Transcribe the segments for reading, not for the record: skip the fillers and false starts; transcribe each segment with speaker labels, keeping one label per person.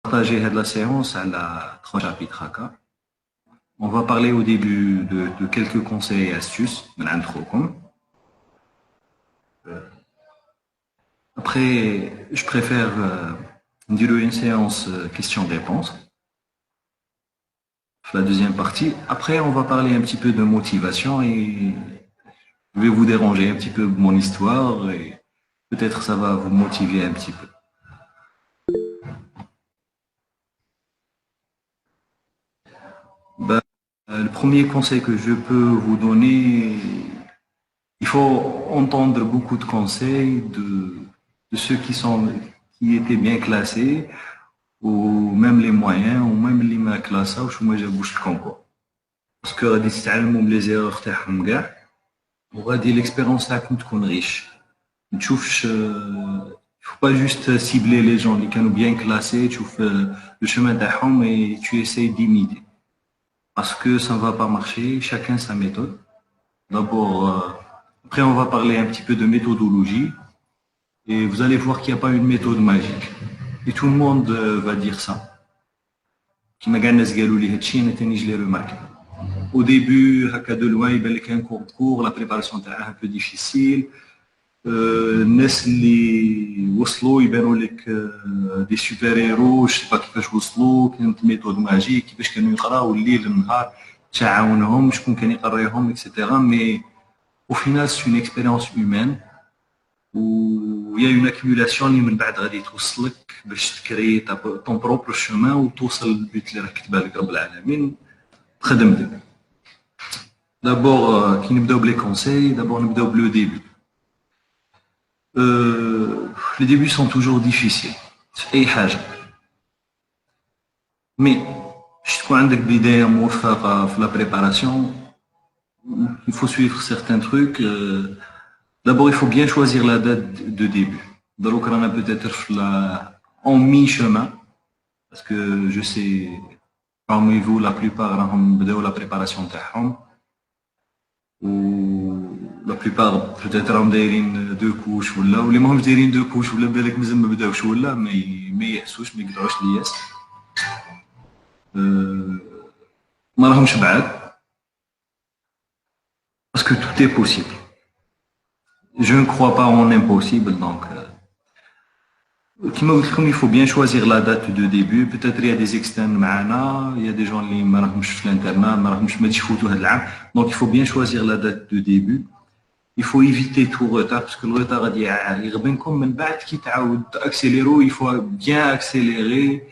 Speaker 1: Partager la séance à la trois chapitres haka. On va parler au début de quelques conseils et astuces. Après, je préfère dire une séance questions-réponses. La deuxième partie. Après, on va parler un petit peu de motivation et je vais vous déranger un petit peu de mon histoire et peut-être ça va vous motiver un petit peu. Ben, le premier conseil que je peux vous donner, il faut entendre beaucoup de conseils de ceux qui étaient bien classés, ou même les moyens, ou même les mal classés, ou je me bouge le concours. Parce que غادي تتعلموا les erreurs تاعهم كاع وغادي l'expérience تاعكم تكون riche. ما تشوفش il faut pas juste cibler les gens qui كانوا bien classés, تشوف le chemin تاعهم et tu essayes d'imiter. Parce que ça ne va pas marcher, chacun sa méthode. D'abord, après on va parler un petit peu de méthodologie. Et vous allez voir qu'il n'y a pas une méthode magique. Et tout le monde va dire ça. كيما كاع الناس قالوا لي هادشي انا تاني جلي ريماركي. Au début, هكا de loin يبان لك ان كونكور لا بريباراسيون تاعها ان بو ديفيسيل. الناس اللي وصلوا يبانوا لك دي سوبر هيرو، جو با كيفاش وصلوا، كانت ميثود ماجيك، كيفاش كانوا يقراو الليل النهار، تعاونهم، شكون كان يقريهم اكسيتيرا. مي au final c'est une expérience humaine. ويا اون اكيمولاسيون اللي من بعد غادي توصلك باش تكري طون بروبر شومان وتوصل للبيت اللي راك كتبها لك رب العالمين بخدمتك. دابور كي نبداو بلي كونساي، دابور نبداو بلو ديبي. لي ديبي سون توجور ديفيسيل في اي حاجه، مي باش تكون عندك بدايه موفقه في لا بريباراسيون il faut suivre certains trucs. D'abord, il faut bien choisir la date de début. Donc, on a peut-être en mi-chemin, parce que je sais, parmi vous, la plupart ont la préparation تاعهم. Ou la plupart, peut-être, ont deux couches, ou les gens ont deux couches, ou les بالك مازال ما بداوش ولا ما يأسوش، ما يقدروش الياس. ما راهمش بعاد. Parce que tout est possible. Je ne crois pas en impossible, donc il faut bien choisir la date de début. Peut-être il y a des externes معنا, il y a des gens qui ما راهمش في l'internat, ما راهمش ما تفوتوا هذا العام. Donc il faut bien choisir la date de début. Il faut éviter tout retard parce que le retard غادي يغبنكم من بعد كي تعاود accélérer. Il faut bien accélérer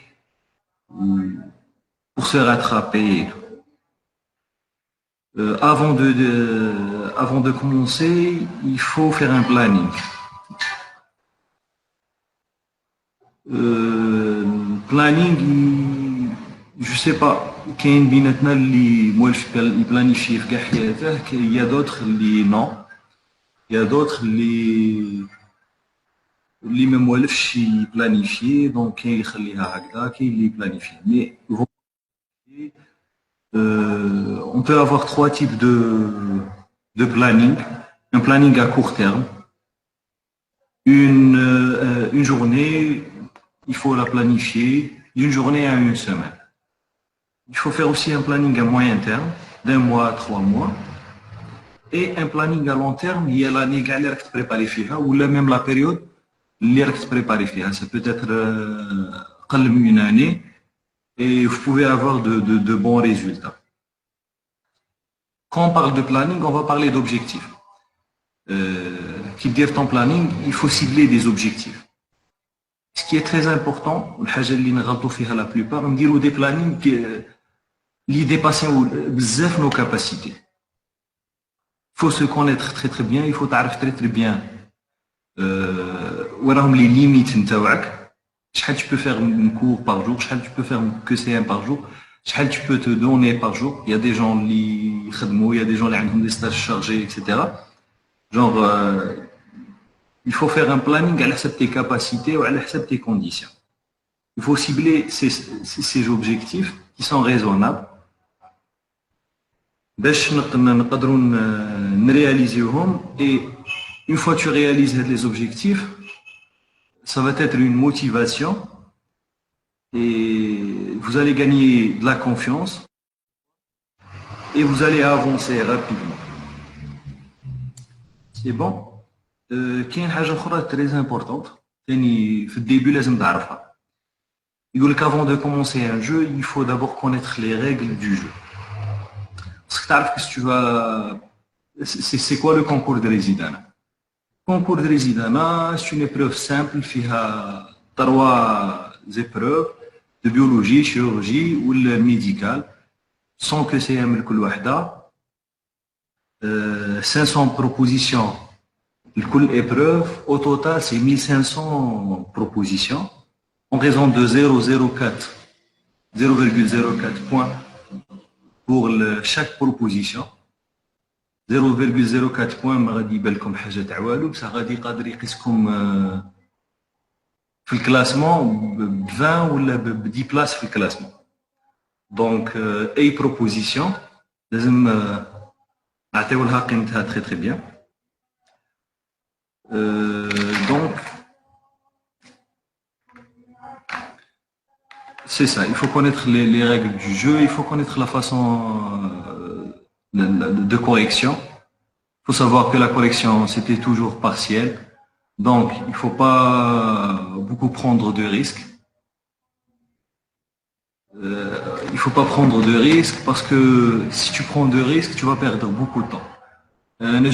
Speaker 1: pour se rattraper. Avant de commencer, il faut faire un planning. Planning, je sais pas, كاين بيناتنا اللي موالف يبلانيفي في كاع حياته، il y a d'autres اللي non, il y a d'autres اللي ما موالفش يبلانيفي، دونك كاين اللي يخليها هكذا، كاين اللي يبلانيفي. مي on peut avoir trois types de planning. Un planning à court terme. Une journée, il faut la planifier d'une journée à une semaine. Il faut faire aussi un planning à moyen terme, d'un mois à 3 mois. Et un planning à long terme, il y a l'année qui est préparée fiha, ou même la période qui est préparée fiha. Ça peut être une année. Et vous pouvez avoir de bons résultats. Quand on parle de planning, on va parler d'objectifs. Qui dire ton planning, il faut cibler des objectifs. Ce qui est très important, la plupart, on dit des plannings qui dépassent nos capacités. Il faut se connaître très très bien, il faut savoir très très bien où sont les limites. Tu peux faire une cours par jour, tu peux faire que CM par jour, tu peux te donner par jour. Il y a des gens qui il y a des gens qui ont des stages chargés, etc. Genre, il faut faire un planning à l'accepter tes capacités ou à l'accepter tes conditions. Il faut cibler ces objectifs qui sont raisonnables. باش نقدروا نرياليزيوهم. Et une fois que tu réalises les objectifs, ça va être une motivation et vous allez gagner de la confiance et vous allez avancer rapidement. C'est bon. كاين حاجة أخرى très importante ثاني في الديبي لازم تعرفها. يقول لك avant de commencer un jeu, il faut d'abord connaître les règles du jeu. Parce que tu sais que tu vas c'est quoi le concours de Residana? Le concours de Residana, c'est une épreuve simple qui a trois épreuves de biologie, chirurgie ou le médical, sans que c'est un كل واحدة. 500 propositions. L'épreuve épreuve, au total, c'est 1500 propositions en raison de 0,04 points pour chaque proposition. 0,04 points, ما غادي يبان لكم حاجة تاع والو بصح غادي قادر يقيسكم في الكلاسمون ب 20 ولا ب 10 بلاص في الكلاسمون. دونك اي بروبوزيسيون لازم نعطيو لها قيمتها تري تري بيان. Donc, c'est ça, il faut connaître les règles du jeu, il faut connaître la façon de correction. Il faut savoir que la correction, c'était toujours partiel. Donc, il ne faut pas beaucoup prendre de risques. Il ne faut pas prendre de risques parce que si tu prends de risques, tu vas perdre beaucoup de temps.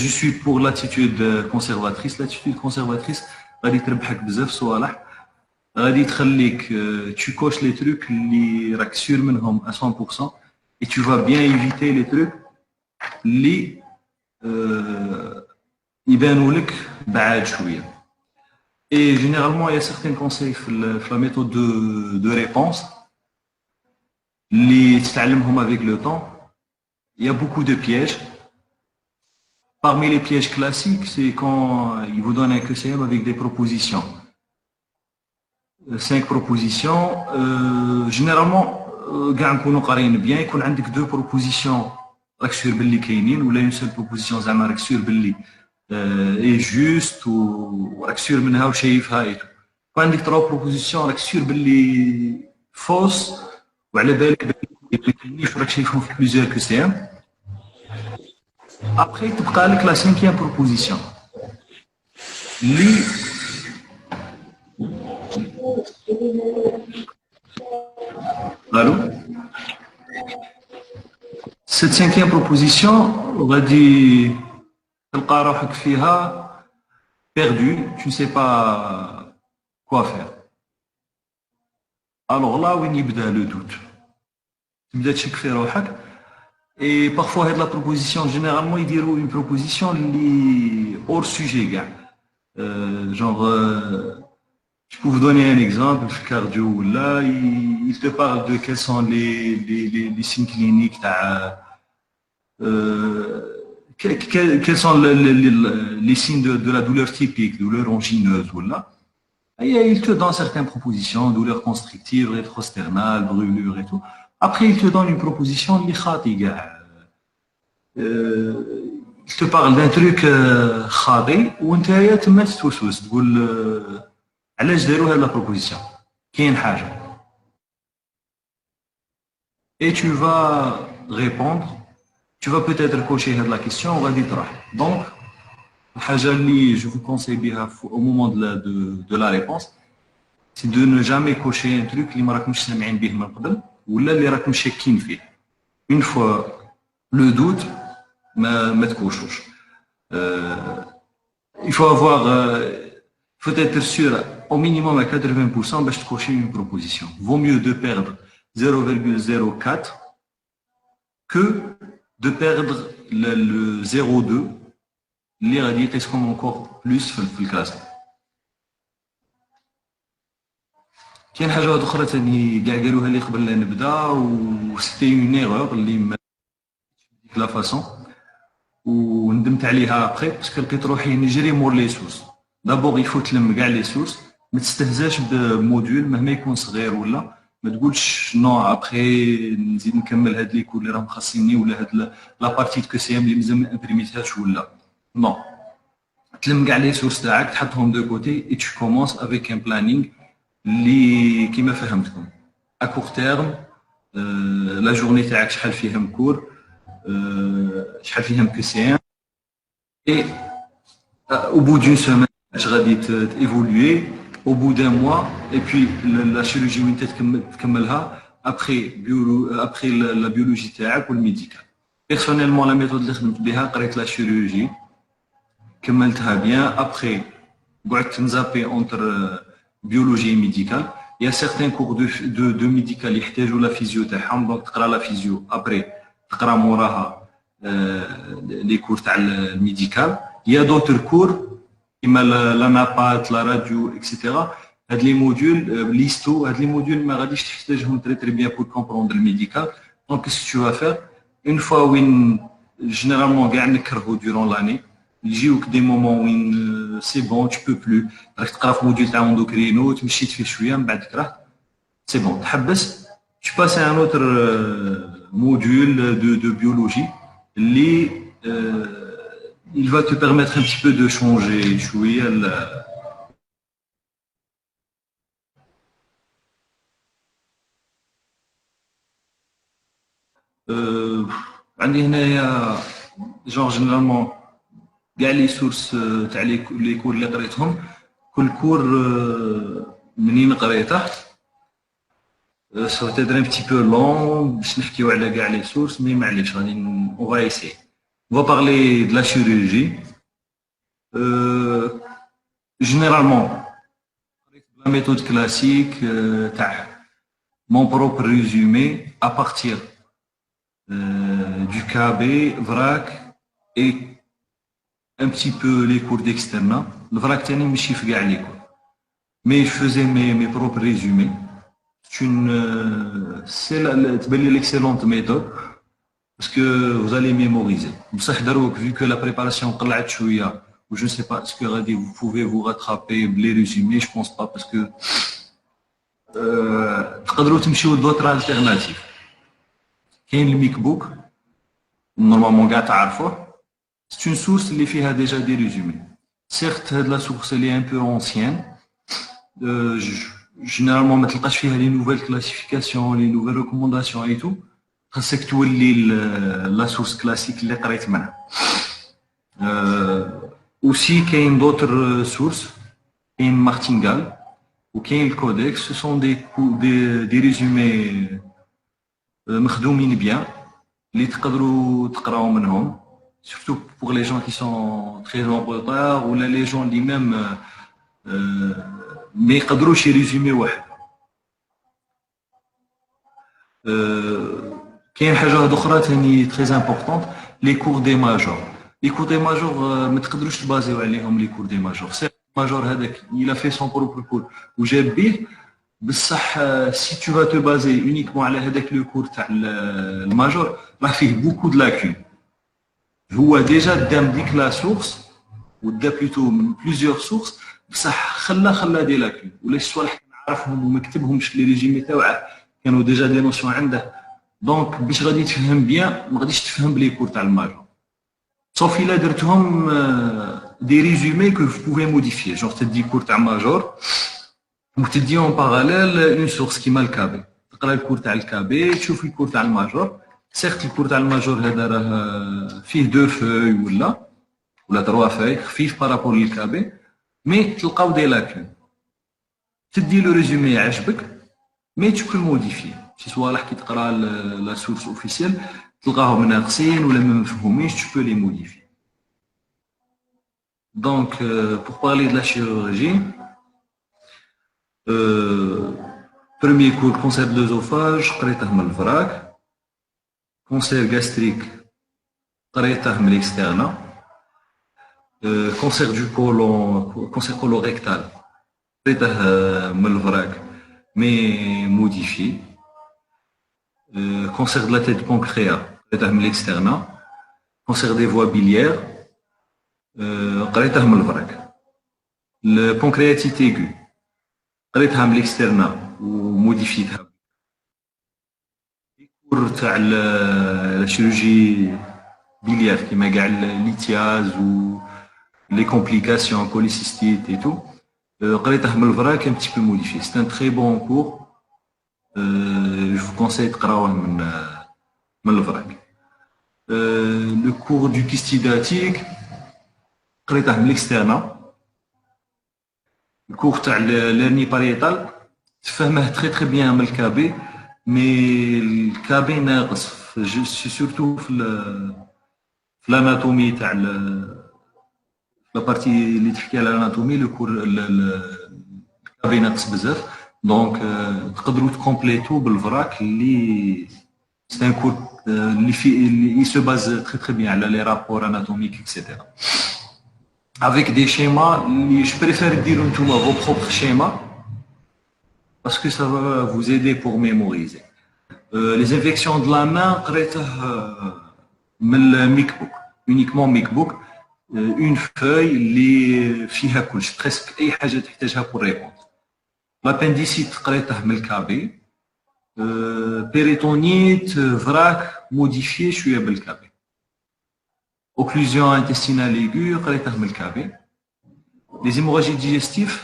Speaker 1: Je suis pour l'attitude conservatrice. L'attitude conservatrice, غادي تربحك بزاف صوالح. غادي تخليك tu coches les trucs اللي راك sûr منهم à 100% et tu vas bien éviter les trucs اللي يبانوا لك بعاد شويه. Et généralement, il y a certains conseils في la méthode de réponse اللي تتعلمهم avec le temps. Il y a beaucoup de pièges. Parmi les pièges classiques, c'est quand il vous donne un QCM avec des propositions. 5 propositions. Généralement, كاع نكونوا قاريين bien, يكون عندك 2 propositions راك سير باللي كاينين ولا une seule proposition زعما راك سير باللي est juste وراك سير منها وشايفها ايتو. يكون عندك 3 propositions راك سير باللي فوس وعلى بالك ما كاينينش وراك شايفهم في plusieurs QCM. Après, tu as la 5e proposition. Allô? Cette 5e proposition, on va dire, perdu, tu ne sais pas quoi faire. Alors là, où il y a le doute. Tu me dis que et parfois, la proposition, généralement, ils diront une proposition hors sujet. Genre, je peux vous donner un exemple, le cardio, là, il te parle de quels sont les signes cliniques, quels sont les signes de la douleur typique, douleur angineuse, là. Et il te donne certaines propositions, douleur constrictive, rétrosternale, brûlure et tout. Après, il te donne une proposition, il te parle d'un truc khadi, ou tu te mets tout sous, tu dis, علاش داروا هاد la proposition كاين حاجة. Et tu vas répondre, tu vas peut-être cocher هاد la question, وغادي تروح. Donc, الحاجة اللي je vous conseille بها au moment de la réponse, c'est de ne jamais cocher un truc اللي ما راكمش سامعين به من قبل ولا اللي راكم شاكين فيه. Une fois le doute, ما تكوشوش. Il faut avoir, faut être sûr au minimum à 80% باش تكوشي une proposition. Vaut mieux de perdre 0,04 que de perdre le 0,2 اللي غادي يقيسكم encore plus في الكلاسمون. كاين حاجه اخرى ثاني كاع قالوها لي قبل لا نبدا وستي اون ايرور اللي ما ديك لا فاصون وندمت عليها ابخي باسكو لقيت روحي نجري مور لي سورس. دابور يفو تلم كاع لي سورس، ما تستهزاش بموديول مهما يكون صغير ولا ما تقولش نو ابخي نزيد نكمل هاد لي كور اللي راهم خاصيني ولا هاد لا بارتي دو كسي ام اللي مازال ما امبريميتهاش ولا نو. تلم كاع لي سورس تاعك تحطهم دو كوتي اي تو كومونس افيك ان بلانينغ اللي كيما فهمتكم. à court terme, la journée تاعك شحال فيها مكور, شحال فيها مكسيان, et au bout d'une semaine tu vas évoluer, au bout d'un mois, et puis la chirurgie وين تكملها après la biologie تاعك والميديكال. Personnellement la méthode اللي خدمت بها قريت la chirurgie كملتها bien, après قعدت نزابي entre biologie et médicale. Il y a certains cours de médical يحتاجوا la physio تاعهم, donc تقرا la physio après تقرا موراها les cours تاع الميديكال. Il y a d'autres cours كيما la napat, la radio, etc. هاد لي موديول ليستو, هاد لي موديول ما غاديش تحتاجهم très très bien pour comprendre le médical. Donc qu'est-ce que tu vas faire une fois وين généralement كاع نكرهوا durant l'année, يجيوك دي مومون وين سي بون tu peux plus, راك تقرا في موديول تاع اندوكرينو تمشيت فيه شويه من بعد كرهت, سي بون تحبس, tu passes à un autre module de biologie اللي il va te permettre un petit peu de changer شويه عندي هنايا جونغ جينيرالمون كاع لي سورس تاع لي كور اللي قريتهم, كل كور منين قريته سو تيدر ان بتي بو لون باش نحكيو على كاع لي سورس, مي معليش غادي اون فا ايسي. On va parler de la chirurgie. Généralement, la méthode classique, mon propre résumé à partir du KB, VRAC et un petit peu les cours d'externat. Le VRAC تاني ماشي في كاع les cours. Mais je faisais mes propres résumés. C'est l'excellente méthode. Parce que vous allez mémoriser. بصح دروك vu que la préparation قلعت شويه, ou je ne sais pas est-ce que vous pouvez vous rattraper les résumés, je pense pas, parce que تقدروا تمشيو d'autres alternatives. كاين الميك بوك نورمالمون كاع تعرفوه, c'est une source اللي فيها déjà des résumés. Certes هاد la source elle est un peu ancienne, généralement ما تلقاش فيها les nouvelles classifications, les nouvelles recommandations et tout. خاصك تولي لا سورس كلاسيك اللي قريت منها. اوسي كاين دوطر سورس, كاين مارتينغال وكاين الكودكس, سو سون دي ريزومي مخدومين بيان اللي تقدروا تقراو منهم, surtout pour les gens qui sont très en retard ولا les gens اللي même ما يقدروش يريزومي واحد. كاين حاجه واحده اخرى ثاني تري امبورطونت, لي كور دي ماجور. لي كور دي ماجور ما تقدروش تبازيو عليهم. لي كور دي ماجور سي ماجور هذاك il a fait son propre cours وجاب به, بصح si tu vas te baser uniquement على هذاك لو كور تاع الماجور راه فيه بوكو د لاكون. هو ديجا دام ديك لا سورس ودا بلوتو من بليزيور سورس, بصح خلا دي لاكون ولا شي صوالح نعرفهم وما كتبهمش في لي ريجيمي تاعه, كانوا ديجا دي نوسيون عنده. دونك باش غادي تفهم بيان ما غاديش تفهم بلي كور تاع الماجور, صافي الا درتهم دي ريزومي كو vous pouvez modifier. جونغ تدي كور تاع ماجور وتدي اون باراليل اون سورس كيما الكابي, تقرا الكور تاع الكابي تشوف الكور تاع الماجور. سيغت الكور تاع الماجور هذا راه فيه دو فوي ولا تروا فوي خفيف بارابور للكابي, مي تلقاو دي لاكون. تدي لو ريزومي يعجبك, مي tu peux modifier. شي صوالح كي تقرا لا سورس اوفيسيال تلقاهم ناقصين ولا ما مفهومينش, tu peux les modifier. Donc pour parler de la chirurgie, premier cours cancer de l'œsophage قريته من الفراك, cancer gastrique قريته من l'externat, cancer du côlon, cancer colorectal قريته من الفراك mais modifié. Cancer de la tête du pancréas, l'externat. Cancer des voies biliaires, le pancréatite aiguë, l'externat ou modifié. Les cours de la chirurgie biliaire, qui m'a lithiase ou les complications, cholécystite et tout, un petit peu modifié. C'est un très bon cours. Je vous conseille de قراوه من الفراك. Le cours du kyste hydratique قريته من l'externat. Le cours تاع l'hernie pariétale تفهمه très bien من الكابي، mais الكابي ناقص surtout في l'anatomie تاع la partie اللي تحكي على l'anatomie. Le cours الكابي ناقص بزاف، دونك تقدروا تكومبليتو بالفراك اللي c'est un cours اللي se base très bien على les rapports anatomiques etc. Avec des schémas, je préfère dire vos propres schémas parce que ça va vous aider pour mémoriser. Les infections de la main, uniquement MacBook, une feuille qui a presque أي حاجة تحتاجها pour répondre. L'appendicite قريته من الكابي. Péritonite, vrac, modifié شوية بالكابي. Occlusion intestinale aiguë, قريته من الكابي. Les hémorragies digestives,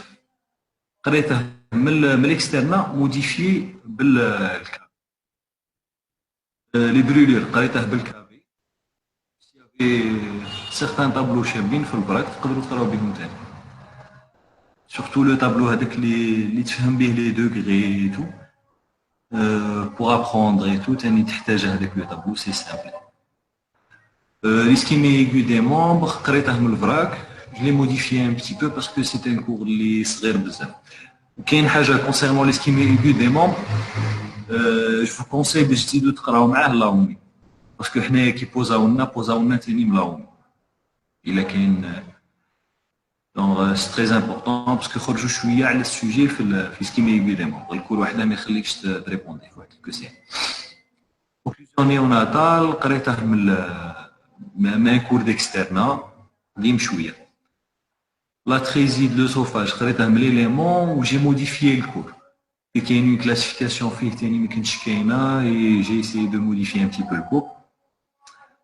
Speaker 1: قريته من l'externat, modifié بالكابي. Les brûlures, قريته بالكابي. Il y avait certains tableaux شابين في البراك تقدروا تقراو بهم تاني. Surtout le tableau هذاك اللي تفهم به les degrés et tout. Pour apprendre et tout, تاني تحتاج هذاك le tableau, c'est simple. L'ischémie aiguë des membres, قريته من الفراك. Je l'ai modifié un petit peu parce que c'est un cours اللي صغير بزاف. كاين حاجة concernant l'ischémie aiguë des membres, je vous conseille باش تزيدوا تقراو معاه لاومي، باسكو حنايا كي بوزاونا تاني من لاومي. إلا كاين دونك سي تري امبورطون باسكو خرجوا شوية على السوجي في l'ischémie aiguë des membres. الكور وحده ما يخليكش تريبوندي في واحد الكوسيان. Occlusion néonatale, قريته من cours d'externat اللي مشوية. L'atrésie de l'œsophage, قريته من l'élément où j'ai modifié le cours. Et qu'il y a une classification فيه تاني ما كانتش كاينة et j'ai essayé de modifier un petit peu le cours.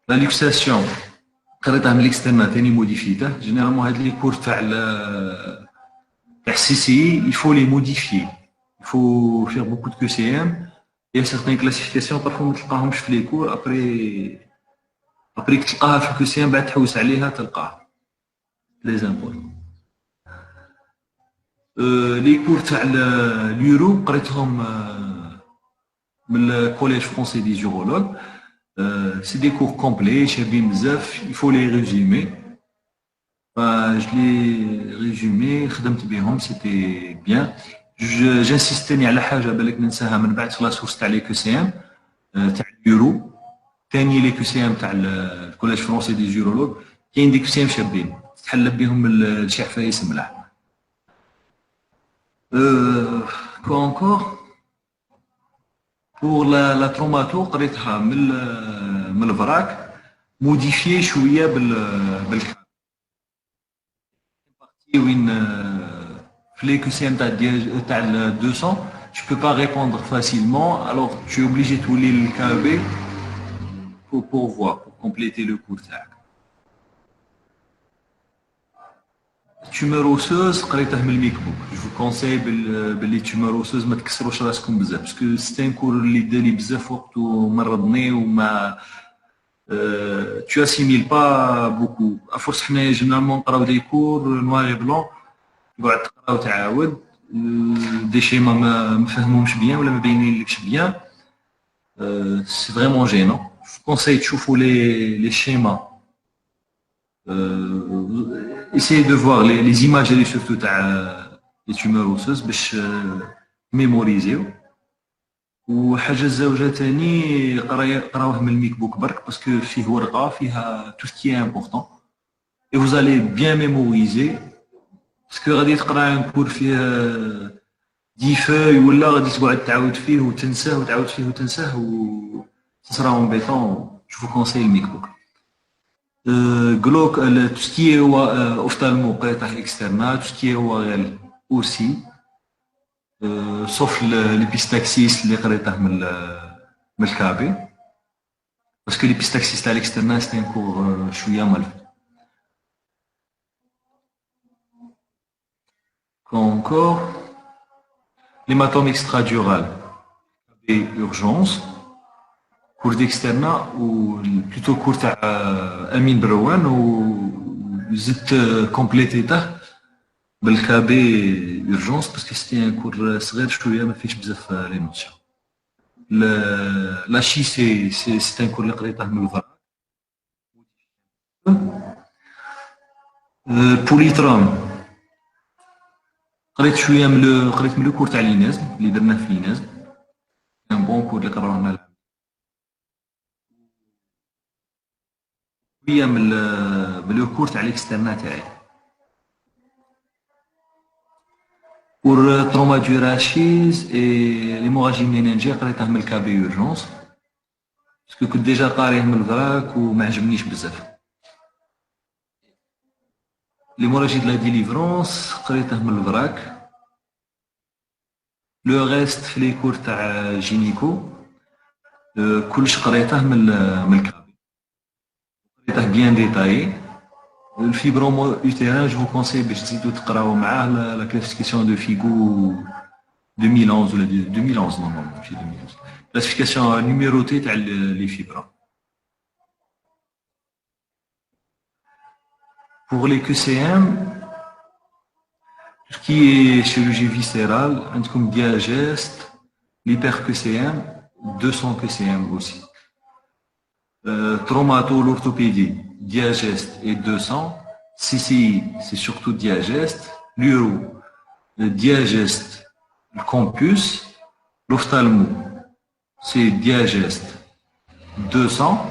Speaker 1: La luxation, قريتها من l'externat تاني موديفيته. Généralement هاد les cours تاع CCI, il faut les modifier. Il faut faire beaucoup de QCM. Il y a certaines classifications parfois ما تلقاهمش في les cours après que تلقاها في الQCM بعد تحوس عليها تلقاها. Très important. Les cours تاع l'uro قريتهم من le collège français des urologues. C'est des cours complets, شابين بزاف. Il faut les résumer. Je l'ai résumé, خدمت بهم, c'était bien. J'insiste على حاجة بالك ننساها من بعد في لا سورس تاع لي كو سي ام تاع اليورو. ثاني لي كو سي ام تاع الكوليج فرونسي دي جيرولوج كاين دي كو سي ام شابين تحلب بهم الشعفايس ملاح. Quoi encore? Pour la traumato قريتها من الفراك موديفيي شوية بالكاد. وين في les QCM تاع 200 tu peux pas répondre facilement, alors tu es obligé de rouler le KB pour voir, pour compléter le cours تاعك. tumeur osseuse قريته من الميك بوك. je vous conseille باللي tumeur osseuse ما تكسروش راسكم بزاف باسكو سي ان كور اللي داني بزاف وقت ومرضني وما tu assimiles pas beaucoup. à force حنا جينيرالمون نقراو دي كور نوار بلون تقعد تقرا وتعاود دي شيما ما فهمهمش بيان ولا ما باينينلكش بيان. سي فريمون جينون. je conseille تشوفوا les schémas. Essayez de voir les imageries surtout les tumeurs osseuses باش mémoriser. وحاجه زوجه ثاني قراوه من الميك بوك برك باسكو فيه ورقه فيها tout ce qui est important et vous allez bien mémoriser باسكو غادي تقرا ان كور فيه 10 فeuilles ولا غادي تقعد تعاود فيه وتنساه وتعاود فيه وتنساه و ça sera embêtant. je vous conseille le MacBook. Glauque, tout ce qui est ophtalmo قريته externat, tout ce qui est ORL aussi. sauf l'épistaxis اللي قريته من الكابي باسكو l'épistaxis تاع l'externat c'est un cours شويه مالف. Encore l'hématome extradural et urgence, cours d'externat ou plutôt cours تاع Amin Brouane ou زدت complété بالكابي urgence parce que c'était un cours صغير شويه ما فيش بزاف لي نوسيون. La chi c'est un cours اللي قريته من الفراغ. بوليترام قريت من لو كور تاع ليناز اللي درناه في ليناز، ان بون كور اللي قراونا شويه من لو كور تاع ليكسترنا تاعي. بور تروما دو راشيز اي ليموراجي مينينجي قريته من الكابي اورجونس باسكو كنت ديجا قاريه من الفراك وما عجبنيش بزاف. ليموراجي دو لا ديليفرونس قريته من الفراك. لو ريست في لي كور تاع جينيكو كلش قريته من الكابي، قريته بيان ديتايي. الفيبروم اوتيران جو كونساي باش تزيدو تقراو معاه لا كلاسيفيكاسيون دو فيغو 2011 ولا 2011 نورمالمون ماشي 2011 كلاسيفيكاسيون نيميروتي تاع لي فيبرا. Pour les QCM, tout ce qui est chirurgie viscérale, comme diageste, l'hyper-QCM, 200 QCM aussi. Traumato, l'orthopédie, diageste et 200. CCI, c'est surtout diageste. L'uro, le diageste, le campus. L'ophtalmo, c'est diageste, 200.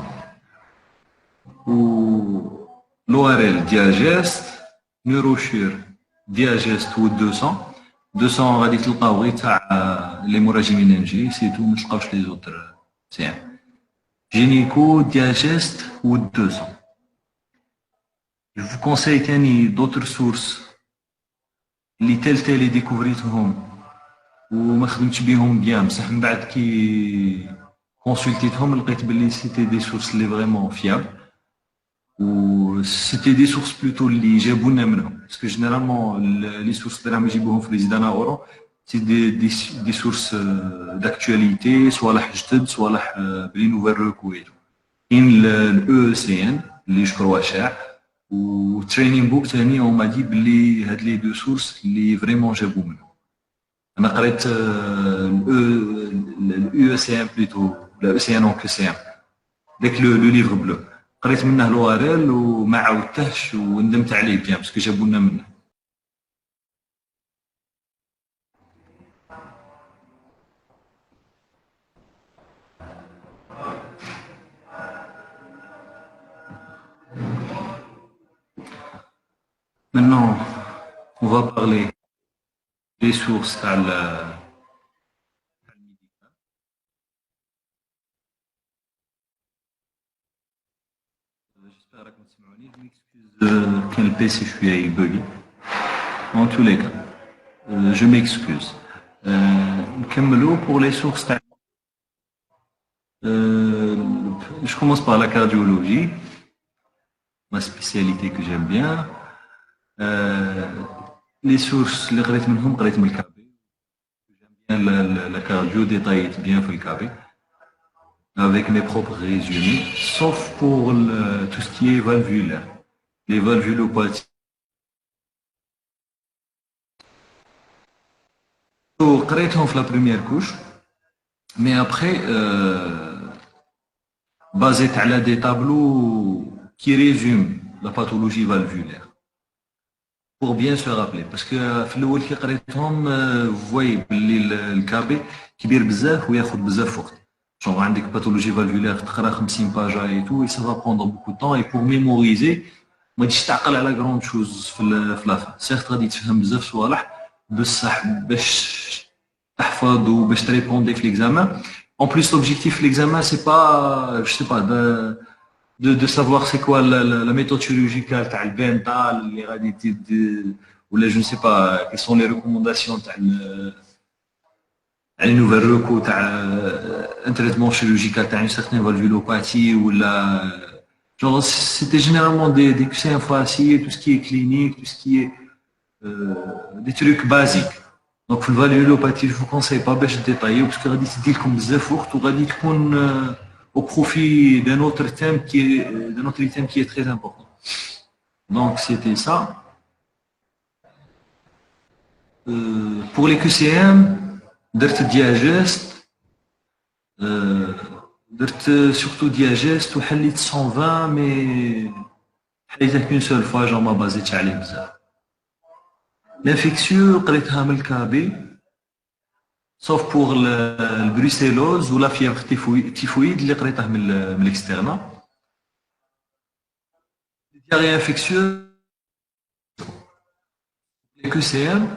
Speaker 1: Ou l'ORL diageste, neurochir diageste ou 200. 200 غادي تلقاو غير تاع ليموراجي مينينجي سيتو ما تلقاوش لي زوتر سي جينيكو diageste ou 200. Je vous conseille تاني d'autres sources اللي تالي ديكوفريتهم وما خدمتش بيهم بيان بصح من بعد كي كونسلتيتهم لقيت بلي سيتي دي سورس اللي فريمون فيابل. و سيتي دي سورس بلوتو اللي جابونا منهم باسكو جينيرالمون لي سورس اللي راهم يجيبوهم في ريزيدانا اورو سي دي سورس داكتواليتي صوالح جدد صوالح بلي نوفال روكويتو. كاين الاو سي ان اللي يشكروا شاع و ترينين بوك ثاني هما دي بلي هاد لي دو سورس اللي فريمون جابو منهم. انا قريت الاو سي ان بلوتو لا او سي ان اون كو سي ان داك لو ليفر بلو قريت منه لو ار ال وما عاودتهش وندمت عليه بيان باسكو جابوا لنا منه. Maintenant, on va parler des sources تاع كان البيسي شويه يبغي. En tous les cas, je m'excuse. نكملوا pour les sources تاع je commence par la cardiologie, ma spécialité que j'aime bien. Les sources اللي قريت منهم قريت من الكابي. J'aime bien la cardio détaillée bien في الكابي avec mes propres résumés, sauf pour tout ce qui est valvulaire. Les valvulopathies. قريتهم في la première couche, mais après basé على des tableaux qui résument la pathologie valvulaire. Pour bien se rappeler, parce que في الأول كي قريتهم فواي باللي الكابي كبير بزاف وياخذ بزاف وقت. Genre عندك pathologie valvulaire تقرا 50 باجا et tout et ça va prendre beaucoup de temps et pour mémoriser ما تجيش تعقل على غراند شوز في لافا. سيرت غادي تفهم بزاف صوالح بصح باش تحفظ وباش تريبوندي في l'examen. En plus l'objectif de l'examen c'est pas je sais pas de savoir c'est quoi la méthode chirurgicale تاع البنتال اللي غادي ولا je ne sais pas quelles sont les recommandations تاع les nouvelles recours تاع un traitement chirurgical تاع une certaine valvulopathie ou la genre c'était généralement des QCM faciles, tout ce qui est clinique, tout ce qui est des trucs basiques. دونك في الفاليولوباتي جو كونساي با باش ديتايو باسكو غادي تدي لكم بزاف وقت وغادي تكون au profit d'un autre thème qui est très important. Donc c'était ça. Pour les QCM, درت diageste, درت surtout diageste وحليت 120 mais حليتها qu'une seule fois genre ما بازيتش عليه بزاف. L'infectieux قريتها من الكابي sauf pour le brucellose ou la fièvre typhoïde اللي قريتها من l'externe. Diarrhée infectieuse, les QCM,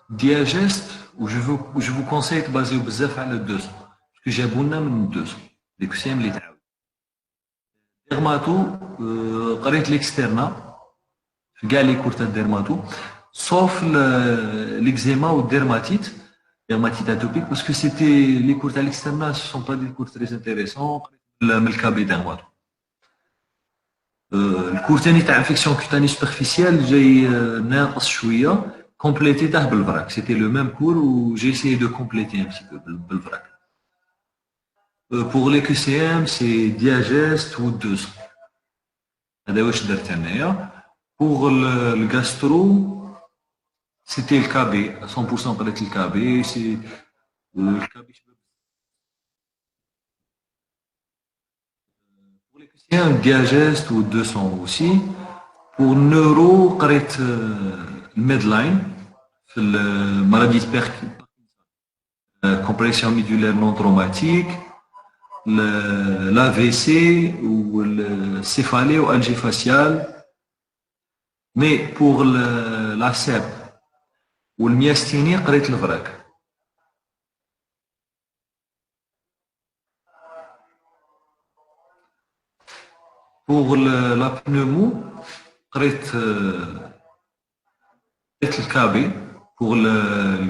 Speaker 1: diageste, je vous conseille de baser بزاف على 200 parce que جابونا من 200 les QCM اللي تعاود. Dermato قريت l'externe في كاع لي كورتا dermato sauf l'eczéma ou dermatite atopique parce que c'était les cours à l'externe ce sont pas des cours très intéressants من الكابي dermato. الكور ثاني تاع انفيكسيون كوتاني سوبرفيسيال جاي ناقص شويه كومبليتيته بالفراك سيتي لو ميم كور و جي اسيي دو كومبليتي ان بتي بو بالفراك. Pour les QCM c'est diageste ou 200 هذا واش درت انايا. Pour le gastro c'était le KB à 100% قريت الكابي سي الكابي. Pour les QCM diageste ou 200 aussi. Pour neuro قريت الميدلاين في المالادي de compression médulaire non traumatique, l'AVC ou le céphalée ou algie faciale. Mais pour la CEP ou le myasthénie قريت الفراك. Pour la pneumo قريت le KB pour le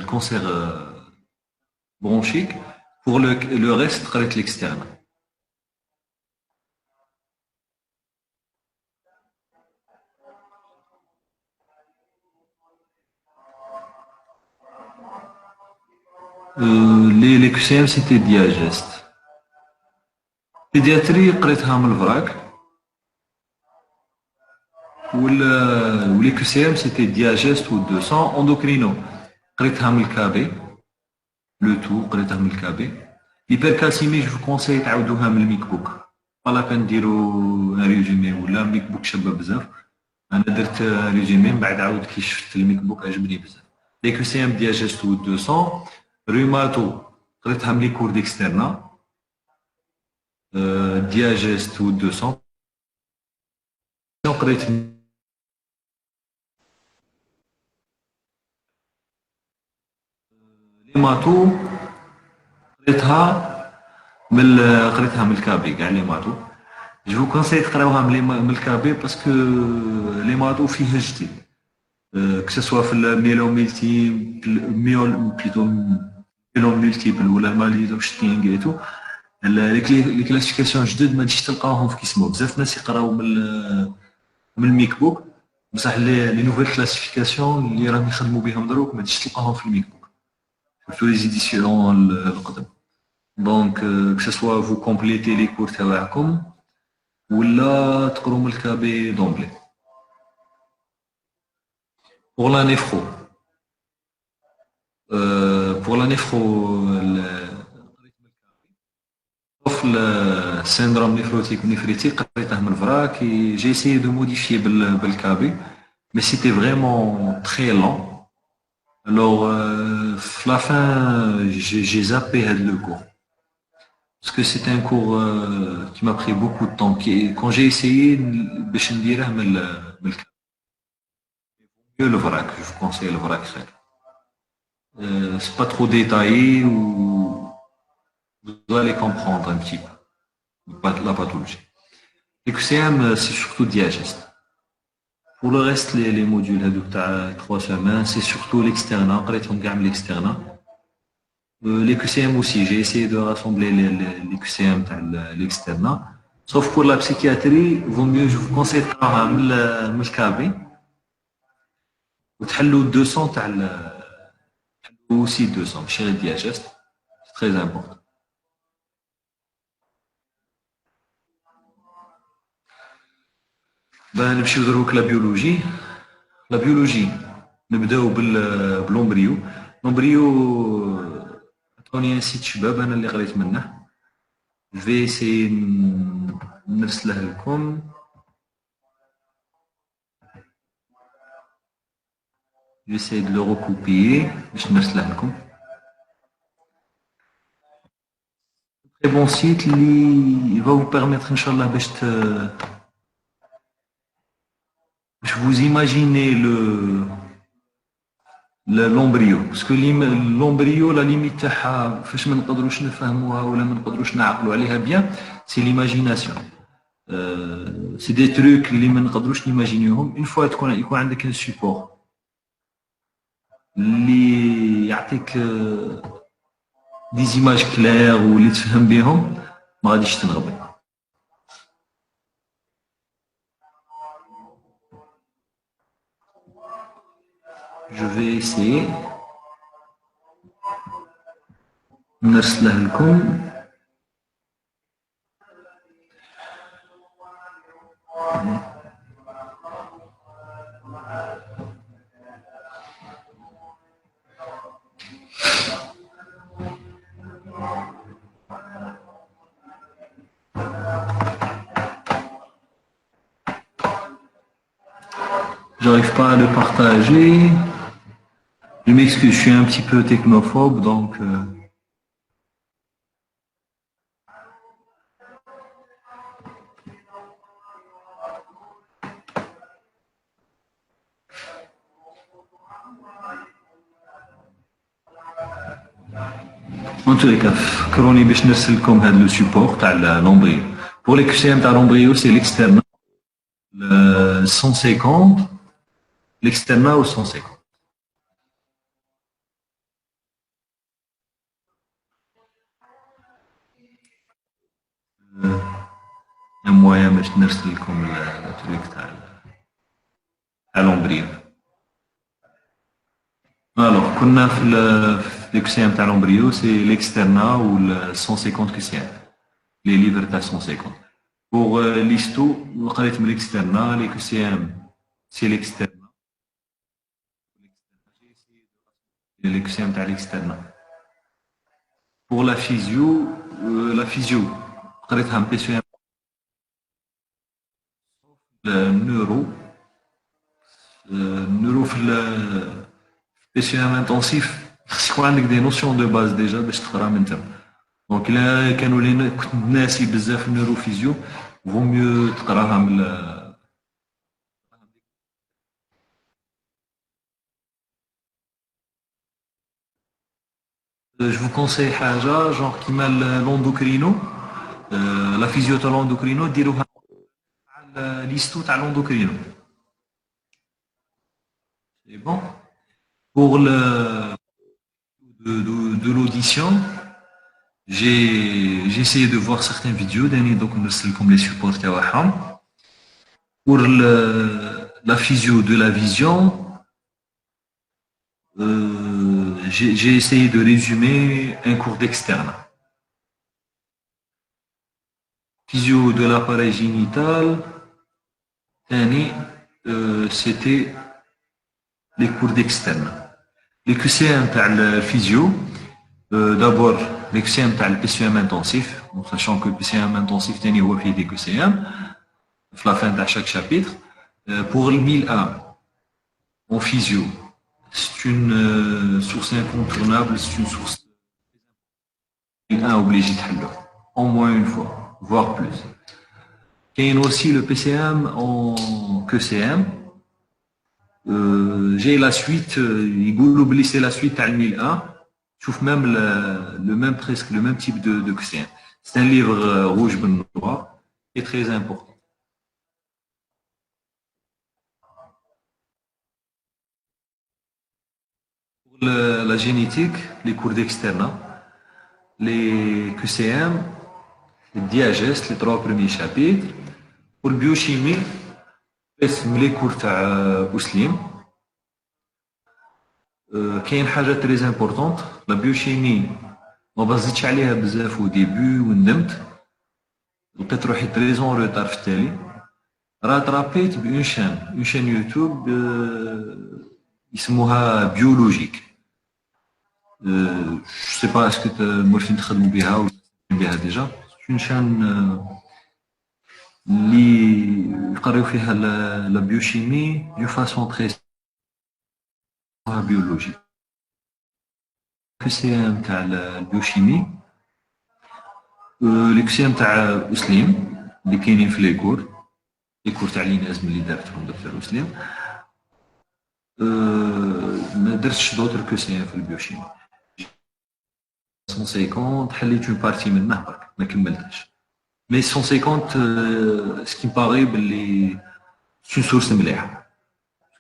Speaker 1: cancer bronchique. Pour le reste قريت l'externe. Les QCM c'était diageste. Pédiatrie قريتها من الفراك. ou les QCM c'était diageste ou 200. Endocrino قريتها من الكابي le tout قريتها من الكابي. Hypercalcémie je vous conseille تعاودوها من الميك بوك pas la peine ديروا ان ريجيمي ولا ميك بوك شابه بزاف. انا درت ريجيمي من بعد عاود كي شفت الميك بوك عجبني بزاف. les QCM diageste ou 200. Rhumato قريتها من لي كور ديكسترنا diageste ou 200. قريت ليماتو قريتها من الكابي كاع ليماتو. جو كونساي تقراوها من الكابي باسكو ليماتو فيها جديد que ce soit في الميلوميلتي بلوتو ميلوم ملتيبل ولا الماليزوشتينغ ايتو. لي كلاسيفيكاسيون جدد ما تجيش تلقاوهم في كيسمو. بزاف ناس يقراو من الميك بوك بصح لي نوفيل كلاسيفيكاسيون اللي راهم يخدموا بهم دروك ما تجيش تلقاهم في الميك بوك في لي زيديسيون القدم. دونك que ce soit vous complétez les cours تاعكم ولا تقروا من الكابي دومبلي. Pour la néphro, sauf le syndrome néphrotique ou néphritique, j'ai essayé de modifier le KB, mais c'était vraiment très lent. Alors, à la fin, j'ai zappé le cours. Parce que c'était un cours qui m'a pris beaucoup de temps. Quand j'ai essayé, le vrac, je vous conseille le vrac. C'est pas trop détaillé ou vous allez comprendre un petit peu la pathologie. L'EQCM, c'est surtout diageste. Pour le reste, les modules de 3 semaines, c'est surtout l'externe. l'externe. L'EQCM aussi, j'ai essayé de rassembler l'EQCM l'externe. Sauf pour la psychiatrie, vaut mieux, je vous conseille de faire le KB. وتحلوا 200 تاع aussi 200 chez le diageste, c'est très important. Ben, نمشيو دروك لا بيولوجي. لا بيولوجي نبداو بالامبريو. الامبريو عطوني ان سيت شباب انا اللي قريت منه. في سي نرسله لكم. J'essaie de le recopier باش نرسله لكم. Très bon site il va vous permettre inchallah باش vous imaginez l'embryo parce que l'embryo la limite تاعها فاش ما نقدروش نفهموها ولا ما نقدروش نعقلوا عليها bien c'est l'imagination. C'est des trucs اللي ما نقدروش نيماجينيوهم une fois يكون عندك un support اللي يعطيك des images claires واللي تفهم بهم ما غاديش تنغبن. Je vais essayer نرسله لكم. J'arrive pas à le partager. Je m'excuse, je suis un petit peu technophobe, donc en tous les cas, فكروني باش نرسل لكم هذا لو سيبور تاع l'embryo. Pour les QCM تاع l'embryo, c'est l'externat, le 150, l'externat au 150. Un moyen باش نرسل لكم التروك تاع l'embryo. Alors, كنا في QCM تاع l'embryo, c'est l'externat ou le 150 QCM. Les livres تاع 150. Pour l'histo, قريت من l'externat, les QCM, c'est l'externat. Les QCM تاع l'externat. Pour la physio, قريتها من PCM. Neuro في PCM intensif, خص يكون عندك des notions de base déjà باش تقرا من تما. دونك الا كانوا لي كنت ناسي بزاف النيروفيزيو vaut mieux تقراها من Je vous conseille حاجه genre كيما l'endocrino, la physio تاع l'endocrino ديروها على ليستو تاع l'endocrino. C'est bon. Pour de l'audition, j'ai essayé de voir certaines vidéos, donc comme les supports. Pour la physio de la vision, j'ai essayé de résumer un cours d'externe. Physio de l'appareil génital, c'était les cours d'externe. Les QCM تاع الفيزيو, d'abord les QCM تاع الPCM intensif, en sachant que le PCM intensif تاني هو فيه des QCM في la fin de chaque chapitre. Pour le 1001 en physio, c'est une source incontournable, c'est une source 1001 obligé de au moins une fois, voire plus. Il y a aussi le PCM en QCM. J'ai la suite, il c'est la suite à 1001. Je trouve même presque le même type de QCM. C'est un livre rouge ben noir et très important. Pour la génétique, les cours d'externe, les QCM, les diagestes, les 3 premiers chapitres. Pour le biochimie, les cours تاع بوسليم. كاين حاجه تري امبورطونت لا بيوشيمي ما بزيدش عليها بزاف au début وندمت لقيت روحي تري زون روتار في التالي راترابيت اون شان يوتيوب يسموها بيولوجيك جو سي با اسكو مورفين تخدموا بها ولا بها ديجا اون شان اللي يقراو فيها لا بيوشيمي دو فاسون تري بيولوجيك كسيام تاع البيوشيمي لي كسيام تاع اسليم اللي كاينين في لي كور تاع ليناز ملي دارتهم دكتور اسليم ما درتش دوطر كسيام في البيوشيمي 150 حليت اون بارتي منه برك ما كملتهاش مي 150 سكي باغي باللي سي سورس مليحه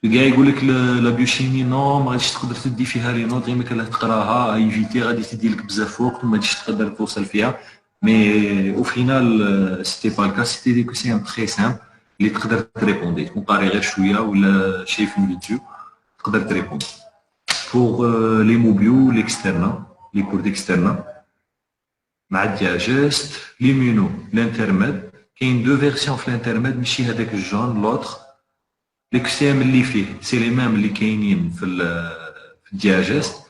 Speaker 1: كاع يقول لك لا بيوشيمي نو ما غاديش تقدر تدي فيها لي نوت غير ملي تقراها ايفيتي غادي تدي لك بزاف وقت وما غاديش تقدر توصل فيها مي او فينال سيتي با الكا سيتي دي كوسيام تري سامبل اللي تقدر تريبوندي تكون قاري غير شويه ولا شايف فيديو تقدر تريبوندي بوغ لي موبيو ليكسترنا لي كور ديكسترنا مع الدياجست ليمينو الانترميد كاين دو فيرسيون في الانترميد ماشي هذاك الجون لوطخ لي كسيام اللي فيه سي لي ميم اللي كاينين في الدياجست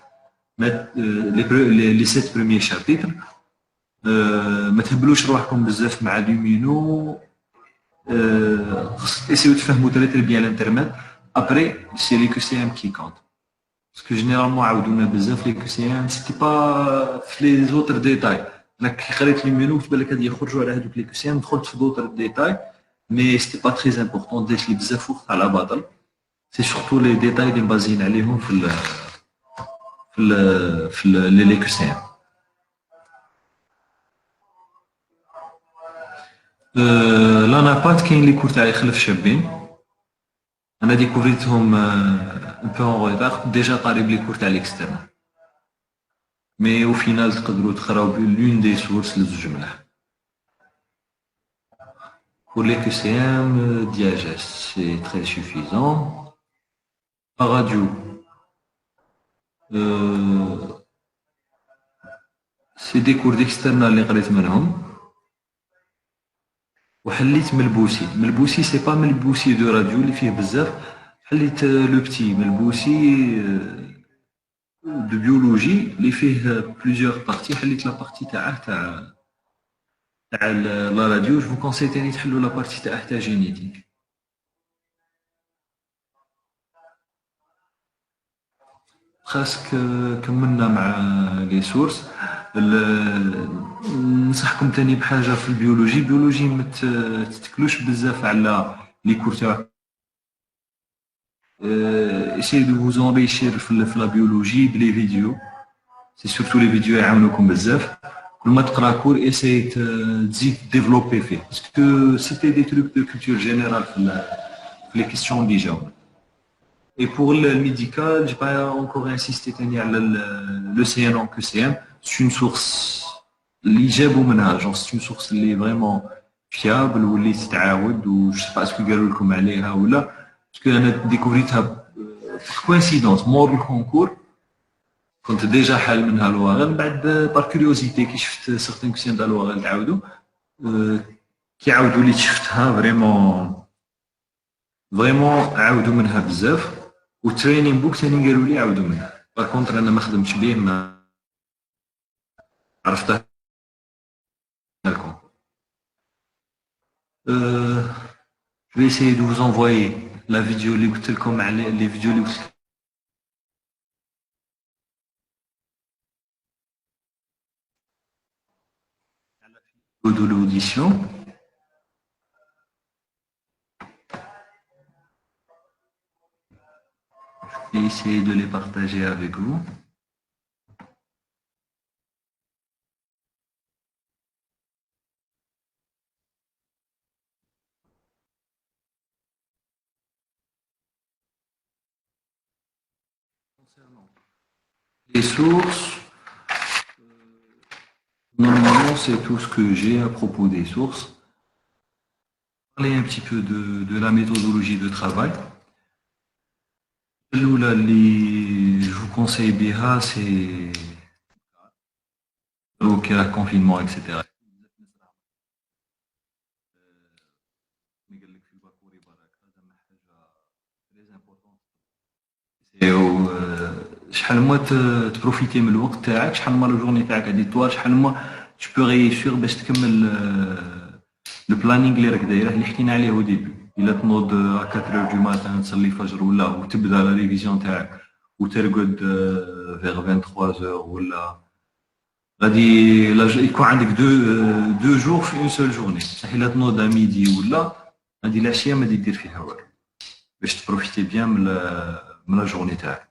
Speaker 1: لي 7 بروميير شابيتر ما تهبلوش روحكم بزاف مع ليمينو اسيو تفهموا تري بيان الانترميد ابري سي لي كسيام كي كونت باسكو جينيرالمون عاودونا بزاف لي كسيام سيتي با في لي زوتر ديتاي انا كي قريت ليمينو كنت بالك غادي يخرجوا على هذوك لي كسيام دخلت في دوتر ديتاي مي سيتي با تري امبورطون ديت لي بزاف وقت على باطل سي سورتو لي ديتاي اللي بازين عليهم في لي كسيام لانابات كاين لي كور تاعي خلف شابين انا ديكوفريتهم ان بو اون روتار ديجا طالب لي كور تاع ليكسترن مي او فينال تقدروا تقراو لون دي سورس لزوج ملاح pour les QCM Diagest c'est très suffisant par radio c'est des cours d'external اللي قريت منهم وحليت ملبوسي سي با ملبوسي دو راديو اللي فيه بزاف حليت لو بتي ملبوسي دو بيولوجي اللي فيه بليزيور بارتي حليت لا بارتي تاع لا راديو جو كونساي تاني تحلوا لا بارتي تاع جينيتيك خاصك كملنا مع لي سورس ننصحكم تاني بحاجه في البيولوجي ما تتكلوش بزاف على لي كور تاع essayez de vous enrichir في لا بيولوجي بلي فيديو سي سورتو لي فيديو يعاونوكم بزاف كل ما تقرا كور essayez تزيد ديفلوبي فيه باسكو سيتي دي تروك دو كولتور جينيرال في لي كيسيون اللي جاونا Et pour le médical, je vais pas encore insister le CNO que CM, c'est une source اللي جابوا منها genre c'est une source اللي vraiment fiable واللي تتعاود و je sais pas ce que قالوا لكم عليها ولا parce que انا ديكوفريتها كوينسيدونس مور الكونكور كنت ديجا حال منها الواغل من بعد بار كيوريوزيتي كي شفت سيغتين كوسيون تاع الواغل تعاودوا كي عاودوا لي شفتها فريمون عاودوا منها بزاف والترينين بوك ثاني قالوا لي عاودوا منها بار كونتر انا ما خدمتش به ما عرفتها لكم je vais essayer de vous envoyer la vidéo اللي قلت لكم على les vidéos اللي قلت de l'audition. Je vais essayer de les partager avec vous. Concernant les sources, normalement c'est tout ce que j'ai à propos des sources. Parler un petit peu de la méthodologie de travail. الأولى اللي جو كونساي بها سي كي راه كونفينمون اكسيتيرا ملي قال لك في الباكوري برك زعما حاجة تري امبورطون شحال ما تبروفيتي من الوقت تاعك شحال ما لو جورني تاعك غادي طوال شحال ما tu peux réussir باش تكمل لو بلانينغ اللي راك دايره اللي حكينا عليه au début الا تنوض 4 دو ماتان تصلي الفجر ولا وتبدا لا ريفيزيون تاعك وترقد فيغ 23 ولا غادي يكون عندك دو جور في اون سول جورني صحيح الا تنوض ميدي ولا غادي العشيه ما دير فيها والو باش تبروفيتي بيان من لا جورني تاعك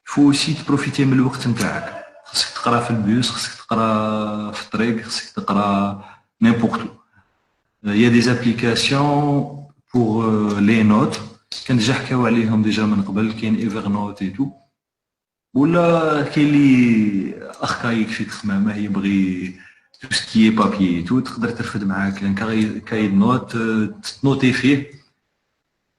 Speaker 1: فو اوسي تبروفيتي من الوقت نتاعك خصك تقرا في البيوس خصك تقرا في الطريق خصك تقرا نيمبورت il y a des applications pour les notes كان ديجا حكاو عليهم ديجا من قبل كاين ايفرنوت اي تو ولا كاين اللي اركايك في الخمامه يبغي تو سكي بابي تو تقدر ترفد معاك كاين نوت تنوتي فيه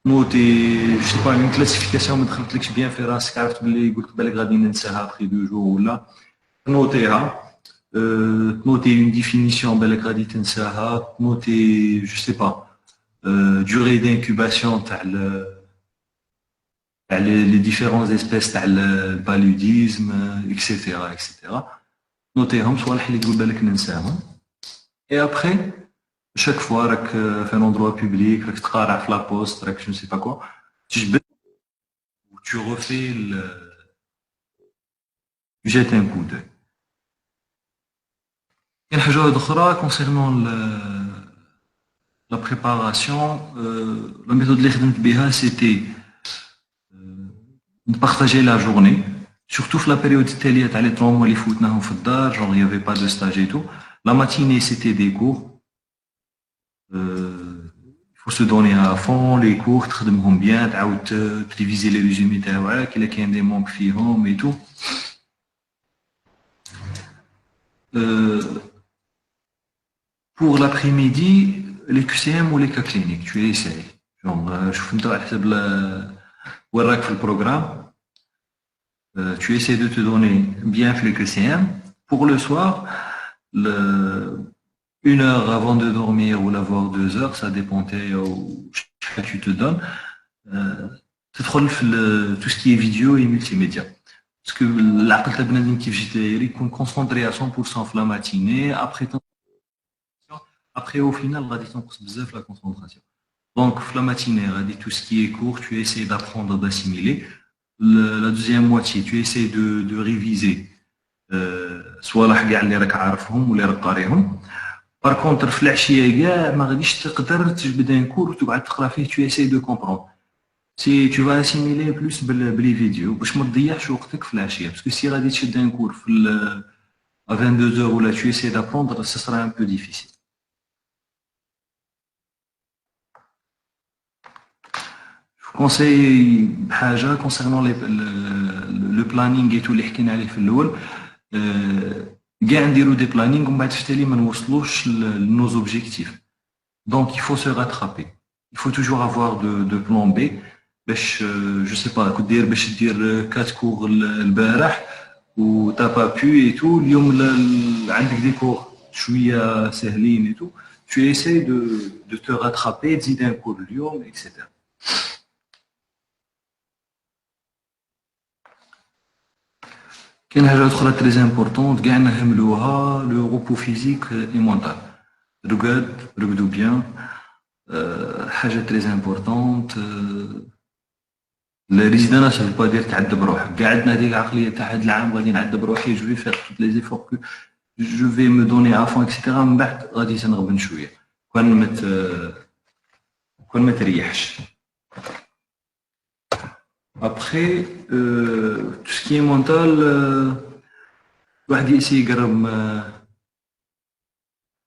Speaker 1: نوتي جو سي با اون كلاسيفيكاسيون ما دخلتلكش بيان في راسك عرفت بلي قلت بالك غادي ننساها ابخي دو جور ولا نوتيها تنوتي اون ديفينيسيون بالك غادي تنساها تنوتي جو سي با durée d'incubation تاع les différentes espèces تاع البالوديزم اكسيتيرا اكسيتيرا نوتيهم صوالح اللي تقول بالك ننساهم اي ابخي chaque fois راك في un endroit public راك تقارع في لا بوست راك je ne sais pas quoi تجبد و tu refais tu jettes un coup d'œil كاين حاجه واحده اخرى concernant la préparation la méthode اللي خدمت بها c'était de partager la journée surtout في la période التاليه تاع لي 3 mois اللي فوتناهم في الدار genre il y avait pas de stage et tout la matinée c'était des cours il faut se donner à fond les cours تخدمهم bien تعاود تريفيزي لي ريزومي تاعك الا كاين دي مونك فيهم et tout pour l'après-midi les QCM ou les cas cliniques tu essayes genre شوف انت على حسب وين راك في البروغرام tu essaies de te donner bien في les QCM pour le soir une heure avant de dormir ou l'avoir 2 heures ça dépend ou ce que tu te donnes تدخل في tout ce qui est vidéo et multimédia parce que العقل تاع بنادم كيف جيت يكون concentré à 100% في la matinée après au final غادي تنقص بزاف la concentration donc في la matinée غادي tout ce qui est court tu essaies d'apprendre d'assimiler la deuxième moitié tu essaies de réviser صوالح كاع اللي راك عارفهم ولا راك قاريهم par contre في العشيه كاع ما غاديش تقدر تجبد ان كور وتقعد تقرا فيه tu essaies de comprendre si tu vas assimiler plus بلي فيديو باش ما تضيعش وقتك في العشيه parce que si غادي تشد ان كور في à 22 heures ولا tu essaies d'apprendre ce sera un peu difficile conseil بحاجه concernant le planning et tout اللي حكينا عليه في الاول كاع نديرو دي بلانينغ ومن بعد في التالي ما نوصلوش لنوز اوبجيكتيف دونك il faut se rattraper il faut toujours avoir de plan B باش جو سي با كنت دير باش دير 4 كور البارح و تا با بو اي تو اليوم عندك دي كور شويه سهلين اي تو tu essaies de te rattraper تزيد ان كور اليوم اكسيتيرا كاين حاجه اخرى تري امبورطون كاع نهملوها لو روبو فيزيك اي مونتال رقدوا بيان حاجه تري امبورطون الريزيدانس سافو با دير تعذب روحك كاع عندنا هذيك العقليه تاع هذا العام غادي نعذب روحي جو في فيغ توت لي زيفور كو جو في مو دوني ا فون اكسيتيرا من بعد غادي تنغبن شويه كون ما تريحش Après, tout ce qui est mental, واحد يسي يقرب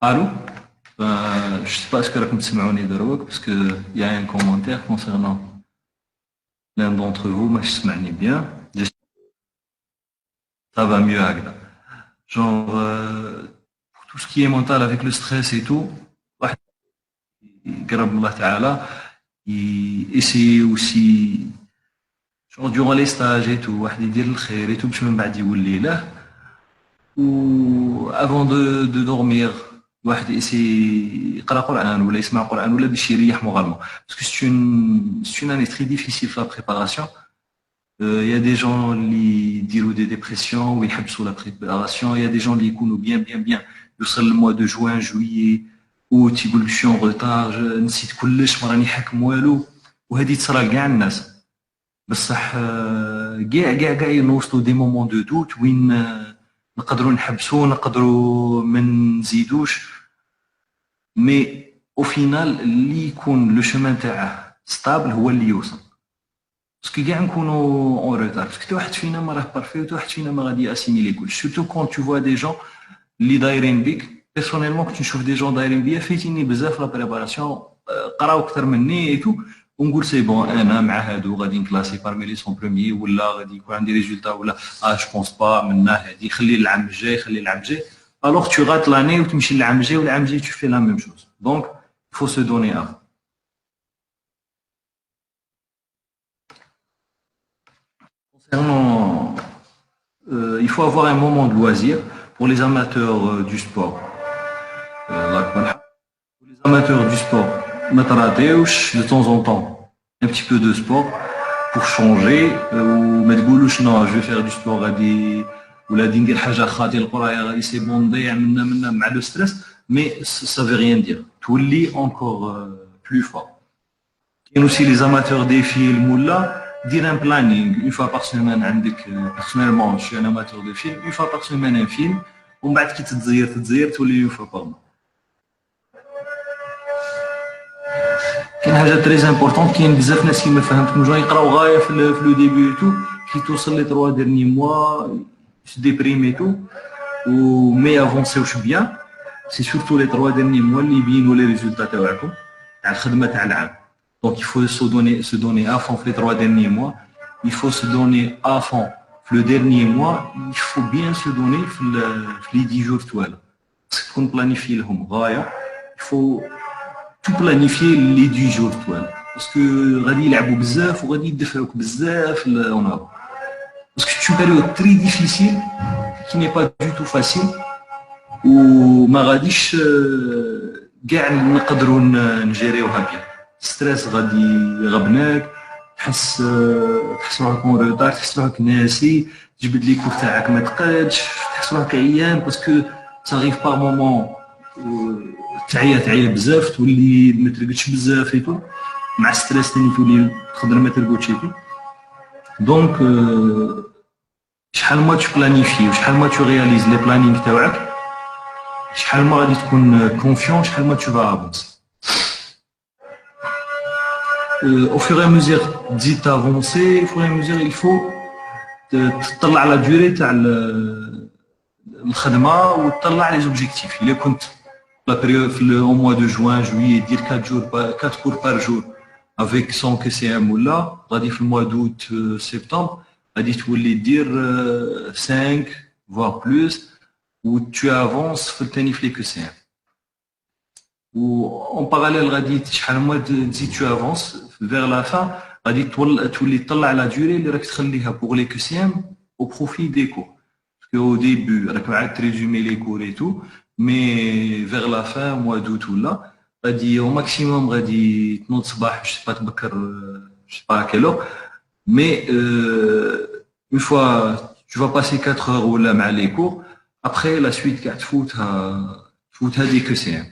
Speaker 1: الو je sais pas اسكو راكم تسمعوني دروك باسكو y a un commentaire concernant l'un d'entre vous ماش سمعني bien ça va mieux هكذا genre pour tout ce qui est mental avec le stress et tout واحد يقرب من الله تعالى essayer aussi Genre durant les stages et tout, واحد يدير الخير et tout باش من بعد يولي له. Ou avant de dormir, الواحد يقرا قرآن ولا يسمع قرآن ولا باش يريح moralement. Parce que c'est une année très difficile pour la préparation. Il y a des gens qui diront des dépressions ou ils habsent la préparation. Il y a des gens qui يكونوا bien. يوصل le mois de juin, juillet ou تيقول لك je suis en retard, نسيت كلش ما راني حاكم والو. وهذه تصرى لكاع الناس. بصح كاع ينوصلوا دي مومون دو دوت وين نقدروا نحبسوا نقدروا ما نزيدوش. مي او فينال اللي يكون لو شومان تاعه ستابل هو اللي يوصل. باسكو كاع نكونوا اون روتار، باسكو حتى واحد فينا ما راه بارفي وحتى واحد فينا ما غادي اسيميلي كلشي. سورتو كون تو فوا دي جون اللي دايرين بيك. بيرسونيلمون كنت نشوف دي جون دايرين بيا فايتيني بزاف لا بريباراسيون، قراو اكثر مني ايتو، ونقول سي بون انا مع هادو غادي نكلاسي بارمي لي سون بروميي ولا غادي يكون عندي ريزولتا ولا جو بونس با منا هادي خلي العام الجاي الوغ تو غات لاني وتمشي للعام الجاي والعام الجاي تو في لا ميم شوز. دونك فو سو دوني ا. Concernant, il faut avoir un moment de loisir pour les amateurs du sport. Pour les amateurs du sport, de temps en temps, un petit peu de sport pour changer. Ou non, je vais faire du sport ou la dingue haja khadi القرايه غادي سي بون نضيع منا مع le stress, mais ça veut rien dire. تولي encore plus fort. Il y a aussi les amateurs des films ou là, dire un planning une fois par semaine. Personnellement, je suis un amateur de films. Une fois par semaine un film. ومن بعد كي تتزير تولي une fois par mois. كاين حاجه تري امبورطون، كاين بزاف ناس كيما فهمتكم جون يقراو غايه في لو ديبي تو كي توصل لي 3 ديرني موا ديبريمي تو و مي افونسيوش بيان. سي سورتو لي 3 ديرني موا اللي يبينوا لي ريزولتا تاعكم تاع الخدمه تاع العام. Donc il faut se donner à fond les 3 derniers mois. Il faut se donner à fond le dernier mois. Il faut bien se donner les 10 jours toile. Parce qu'on planifie le home غاية. Il faut tout planifier les 10 jours toile. Parce que غادي يلعبوا بزاف وغادي يدفعوك بزاف en avant. Parce que c'est une période très difficile qui n'est pas du tout facile. وما غاديش كاع نقدروا نجيريوها بيان. ستريس غادي يغبنك، تحس روحك اون روتار، تحس روحك ناسي، تجبد لي كور تاعك ما تقادش، تحس روحك عيان باسكو صاريف با مومون تعيا بزاف، تولي ما ترقدش بزاف ايتو، مع ستريس ثاني تولي تقدر ما ترقدش ايتو. دونك شحال ما تبلانيفي وشحال ما ترياليز لي بلانينغ تاعك، شحال ما غادي تكون كونفيون، شحال ما tu vas avancer. Au fur et à mesure تزيد تافونسي، au fur et à mesure il faut تطلع على durée تاع الخدمه وتطلع لي زوبجيكتيف. الا كنت لا بريود في او موا دو جوان جويي دير 4 كور بار جور افيك 100 كي سي ام، ولا غادي في الموا دوت سبتمبر غادي تولي دير 5 voire plus و tu avances في الثاني في لي كو سي ام. و en parallèle غادي شحال ما تزيد tu avances vers la fin غادي تولي تطلع على durée اللي راك تخليها pour les QCM au profit des cours. Parce qu'au début راك عاد تريزومي les cours et tout, mais vers la fin mois d'août ولا غادي au maximum غادي تنوض صباح باش تبقى تبكر je sais pas à quelle heure, mais une fois tu vas passer 4 heures ولا مع les cours, après la suite كاع تفوتها des QCM.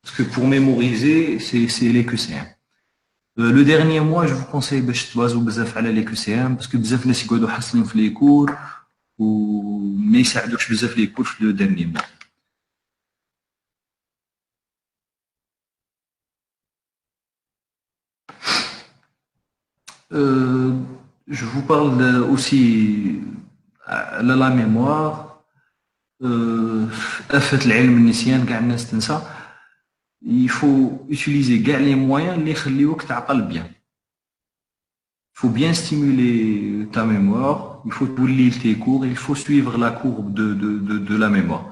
Speaker 1: Parce que pour mémoriser c'est les QCM. Le dernier mois, je vous conseille باش تبازوا بزاف على les QCM parce que بزاف ناس يقعدوا حاصلين في les cours وما يساعدوش بزاف les cours في le dernier mois. Je vous parle aussi على la mémoire. آفة العلم النسيان كاع الناس تنسى. Il faut utiliser les moyens اللي يخليوك تعقل bien. Il faut bien stimuler ta mémoire, il faut lire tes cours, il faut suivre la courbe de la mémoire.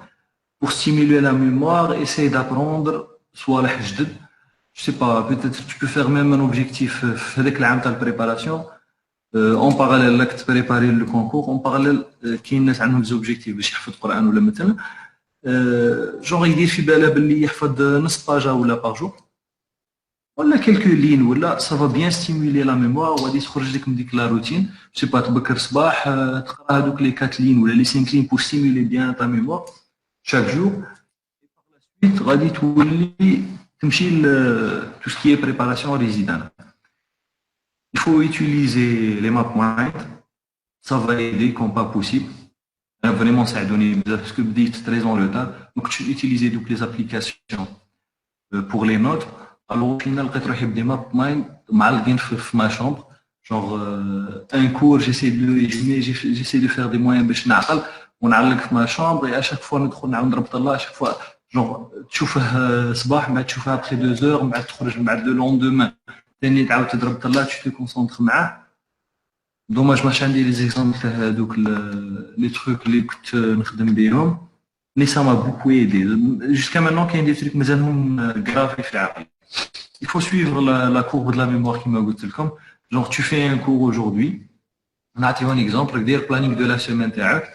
Speaker 1: Pour stimuler la mémoire, essaye d'apprendre soit la جدد. Je sais pas, peut-être tu peux faire même un objectif avec la préparation. En parallèle là que tu préparer le concours, en parallèle كاين ناس عندهم des objectifs باش يحفظ قرآن ولا مثلا genre يدير في باله باللي يحفظ نص باجة ولا باج جور ولا quelques lignes ولا ça va bien stimuler la mémoire وغادي تخرج لك من ديك لا روتين je sais pas تبكر صباح تقرا هذوك les 4 lignes ولا les 5 lignes pour stimuler bien ta mémoire chaque jour ensuite غادي تولي تمشي tout ce qui est préparation résidentielle. Il faut utiliser les MapMind, ça va aider comme pas possible. Vraiment, ça a donné parce que vous êtes très en retard. Donc, tu utilises toutes les applications pour les notes. Alors, au final, je vais des MapMind dans ma chambre. Genre, un cours, j'essaie de le résumer, j'essaie de faire des moyens باش نعقل ونعلق في ma chambre et à chaque fois ندخل نعاود نربط الله à chaque fois genre تشوفه صباح بعد تشوفه après 2 heures بعد تخرج بعد le lendemain ثاني تعاود تضرب الله tu te concentres معاه. دوماج ماش عندي لي زيكزامبل تاع هذوك لي تروك اللي كنت نخدم بهم مي سا ما بوكو ايدي جوسكا مانون كاين دي تروك مازالهم غرافي في العقل. Il faut suivre la courbe de la mémoire qui m'a قلت لكم. Genre tu fais un cours aujourd'hui, نعطيو un exemple دير planning de la semaine تاعك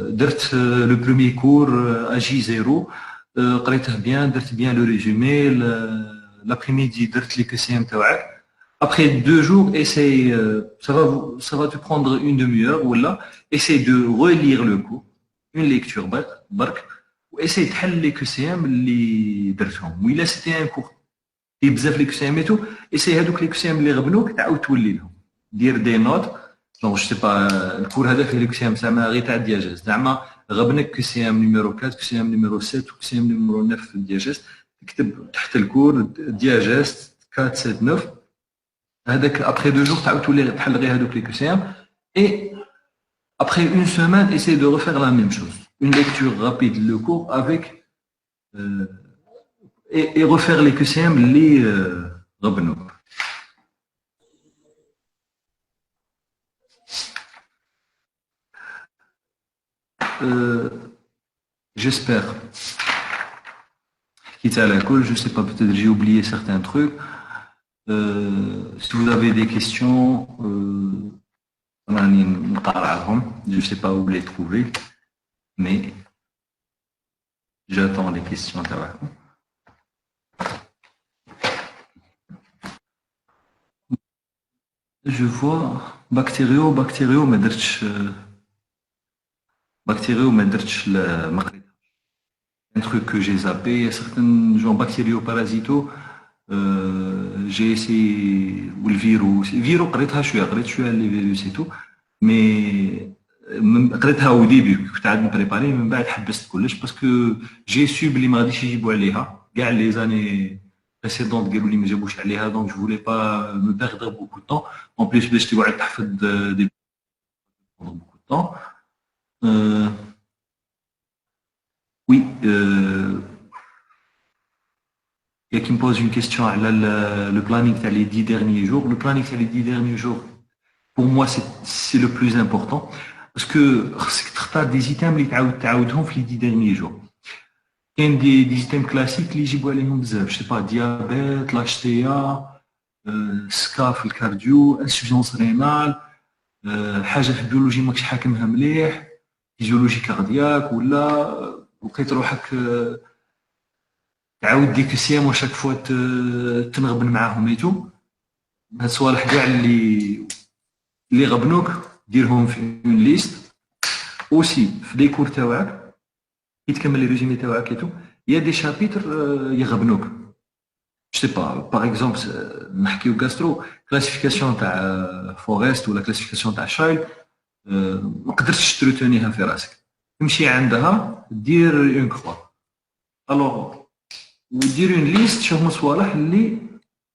Speaker 1: درت le premier cours à J0 قريته bien درت bien le résumé l'après-midi درت les QCM تاعك. Après 2 jours, essaye, ça va te prendre une demi-heure ou là, essaye de relire le cours, une lecture barque, ou essaye de faire les QCM اللي درتهم. Oui, là c'était un cours. Et بزاف les QCM et tout, essaye هذوك les QCM اللي غبنوك تعاود تولي لهم. دير des notes, genre je sais pas, الكور هذا فيه les QCM زعما غير تاع الدياجاز، زعما غبنك QCM numéro 4, QCM numéro 7 و QCM numéro 9 في الدياجاز، تكتب تحت الكور دياجاز 4 7 9. Après 2 jours, tu as tous les QCM et après une semaine, essaye de refaire la même chose. Une lecture rapide, le cours avec et refaire les QCM, les Rabbeinu. J'espère. Quitte à la colle, je sais pas, peut-être j'ai oublié certains trucs. Si vous avez des questions, je ne sais pas où les trouver, mais j'attends les questions. Je vois bactério, un truc que j'ai zappé, il y a certains genre bactérioparasito. J'ai essayé le virus قريتها شويه les virus et tout mais قريتها au début كنت عاد نبريباري من بعد حبست كلش باسكو جي سو بلي ما غاديش يجيبوا عليها كاع لي زاني précédentes قالوا لي ما جابوش عليها donc je voulais pas me perdre beaucoup de temps en plus باش تقعد تحفظ des beaucoup de temps oui et qui me pose une question le planning les 10 derniers jours. Le planning les 10 derniers jours, pour moi, c'est le plus important. Parce que tu as des items qui les 10 derniers jours. Il y a des items classiques qui sont je ne sais pas, diabète, l'HTA, SCAF, le cardio, insuffisance rénale, حاجة في البيولوجي ماكش حاكمها مليح, physiologie cardiaque, ولا لقيت روحك تعاود ديك السيام وشاك فوا تنغبن معاهم ايتو هاد الصوالح كاع اللي غبنوك ديرهم في اون ليست اوسي في لي كور تاعك كي تكمل لي ريزومي تاعك ايتو يا دي شابيتر يغبنوك جو سي با باغ اكزومبل نحكيو غاسترو كلاسيفيكاسيون تاع فورست ولا كلاسيفيكاسيون تاع شايل ما قدرتش تروتونيها في راسك تمشي عندها دير اون كخوا الوغ ودير اون ليست شوف مصوالح اللي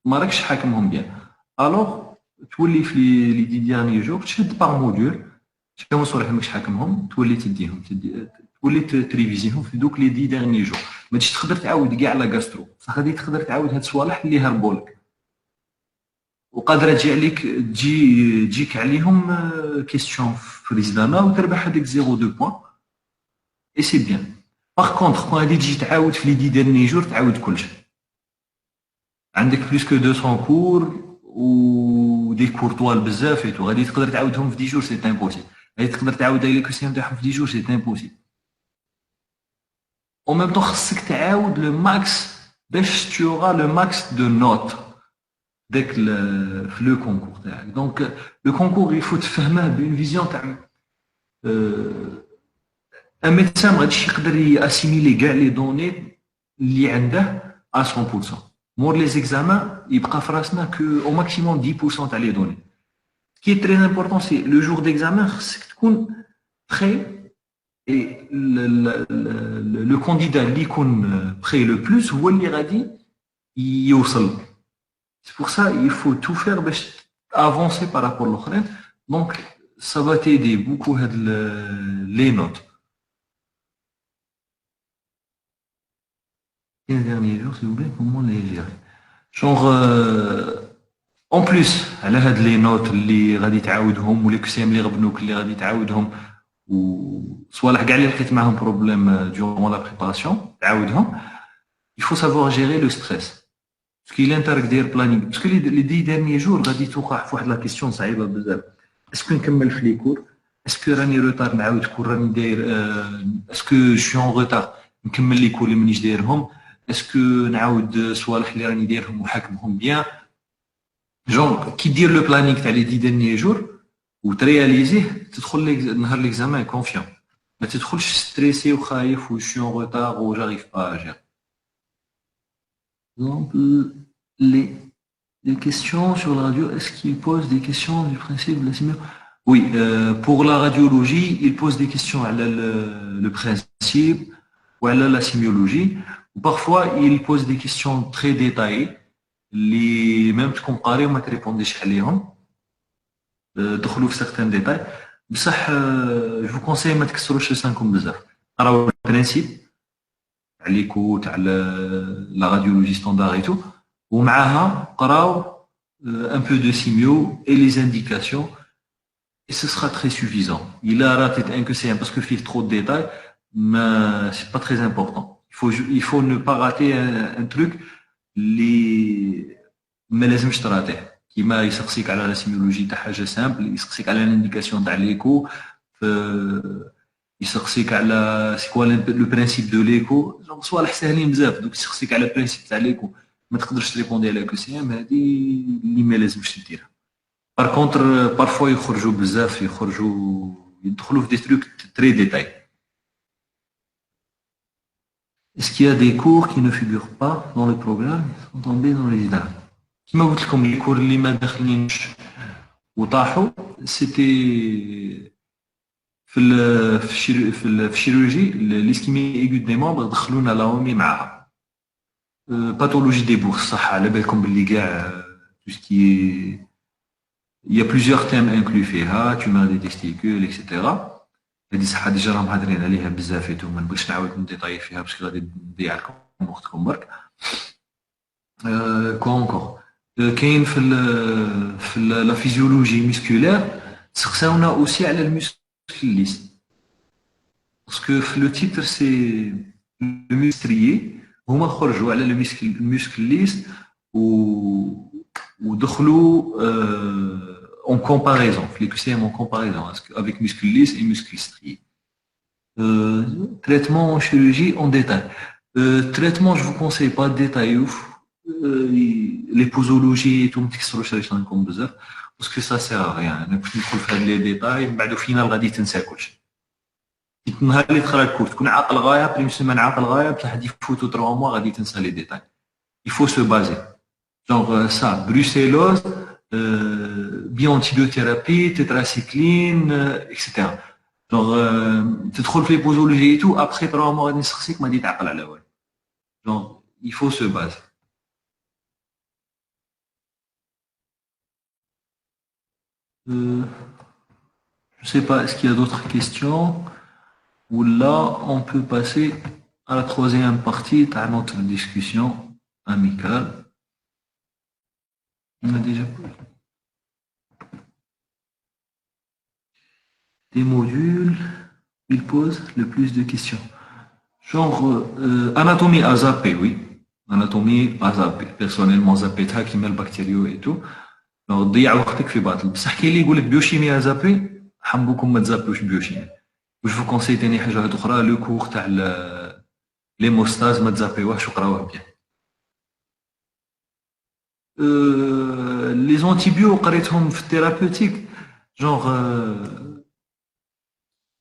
Speaker 1: ما راكش حاكمهم بيان الوغ تولي في لي دي ديرني جور تشد باغ موديول شوف مصوالح اللي ماكش حاكمهم تولي تديهم تولي تريفيزيهم في دوك لي دي ديرني جور ما تجيش تقدر تعاود كاع على غاسترو غادي تقدر تعاود هاد الصوالح اللي هربوا لك وقادره تجي عليك تجيك عليهم كيستيون في ريزدانا وتربح هذيك 0.2 بوين اي سي بيان. باغ كونطخ كون غادي تجي تعاود في لي 10 ديرني جور تعاود كلشي عندك بلوس كو 200 كور ou des cours طوال بزاف et tout غادي تقدر تعاودهم في 10 jours c'est impossible غادي تقدر تعاود لي كوسيون تاعهم في 10 jours c'est impossible en même temps خصك تعاود le max باش tu auras le max de notes dès que le concours تاعك donc le concours il faut تفهمه بune vision تاع un médecin ما غاديش يقدر ياسيميلي كاع لي دوني اللي عنده à 100%. Pour les examens, il y a au maximum 10% à les donner. Ce qui est très important, c'est le jour d'examen, c'est que tu es prêt et le candidat qui est prêt le plus, ou il a dit, il est au sol. C'est pour ça qu'il faut tout faire pour avancer par rapport à l'autre. Donc, ça va t'aider beaucoup les notes. Les derniers jours, s'il vous plaît, comment les gérer? Genre, en plus, على هاد les notes اللي غادي تعاودهم و les QCM اللي غبنوك اللي غادي تعاودهم و صوالح كاع اللي لقيت معاهم بروبليم durant la préparation تعاودهم. Il faut savoir gérer le stress. Parce qu'il est intéressant دير planning. Parce que les 10 derniers jours غادي توقع في واحد la question صعيبة بزاف. Est-ce que نكمل في les cours? Est-ce que راني retard نعاود كور راني داير est-ce que je suis en retard نكمل les cours اللي مانيش دايرهم؟ Est-ce que نعاود صوالح اللي راني دايرهم وحاكمهم bien genre كي دير لو بلانينغ تاع لي 10 derniers jours وترياليزيه تدخل نهار ليكزامان كونفيون ما تدخلش ستريسي وخايف و شي اون روتار و جاريف با اجير donc les questions sur la radio est-ce qu'ils posent des questions du principe de la simulation oui pour la radiologie ils posent des questions à le principe ou à la sémiologie. Parfois, ils posent des questions très détaillées, les même comparées, on ne répondait pas à les certains détails. Je vous conseille de تكسروا شسانكم بزاف. قراو البرانسيب تاع ليكو تاع la radiologie standard et tout. ومعاها قراو un peu de simio et les indications et ce sera très suffisant. Il a raté un que c'est parce que fait trop de détails, mais c'est pas très important. Il faut ne pas rater un truc اللي ما لازمش تراتيه كيما يسقسيك على لا سيميولوجي تاع حاجه سامبل يسقسيك على الانديكاسيون تاع ليكو يسقسيك على سي كوا لو برينسيپ دو ليكو دونك صوالح ساهلين بزاف دوك يسقسيك على برينسيپ تاع ليكو ما تقدرش تريبوندي على كو سي ام هذه اللي ما لازمش ديرها بار كونتر بارفوا يخرجوا بزاف يدخلوا في دي تروك تري ديتاي. Est-ce qu'il y a des cours qui ne figurent pas dans le programme, ils sont tombés dans les idées. كما قلت لكم les cours اللي ما داخلينش وطاحوا c'était في الشيروجي ليسكيمي ايغو دي ممبر دخلونا لاومي معاها باثولوجي دي بورس صح على بالكم باللي كاع tout ce qui est il y a plusieurs thèmes inclus فيها tumeur des testicules etc. هذه صح ديجا راهم هادرين عليها بزاف ما نبغيش نعاود نديطاي فيها باش غادي نضيع لكم وقتكم برك. كونكور كاين في لا فيزيولوجي ميسكولير تسقساونا اوسي على المسكل ليس باسكو في لو تيتر سي لو مسكريي هما خرجوا على المسكل ليس ودخلوا en comparaison, les QCM en comparaison avec muscle lisse et muscle strié. Traitement en chirurgie en détail. Traitement, je ne vous conseille pas de détailler les posologies et tout, parce que ça ne sert à rien. On peut faire les détails, mais au final, on va dire que c'est كل شيء. النهار اللي تقرا الكور تكون عاقل غايه بريم سيمان عاقل غايه بصح هادي فوتو 3 mois غادي تنسى لي détails. Il faut se baser. Genre ça, brucellose biantibiothérapie, tétracycline, etc. Genre, تدخل في posologie et tout, après 3 mois غادي نسقسيك ما دي تعقل على والو. Genre, il faut se baser. Je sais pas, est-ce qu'il y a d'autres questions? Ou là, on peut passer à la troisième partie de notre discussion amicale. On a déjà des modules, ils posent le plus de questions. Genre, anatomie à zapper, oui. Anatomie à zapper. Personnellement, zapper, qui met le bactério et tout. تضيع وقتك في باطل. بصح كاين اللي يقول لك بيوشيمي زابي، حمبوكم ما تزابيوش بيوشيمي. واش فو كونسي تاني حاجه واحده اخرى، لو كور تاع لي موستاز ما تزابيوهش وقراوه بيان. لي زونتيبيو قريتهم في الثيرابوتيك جونغ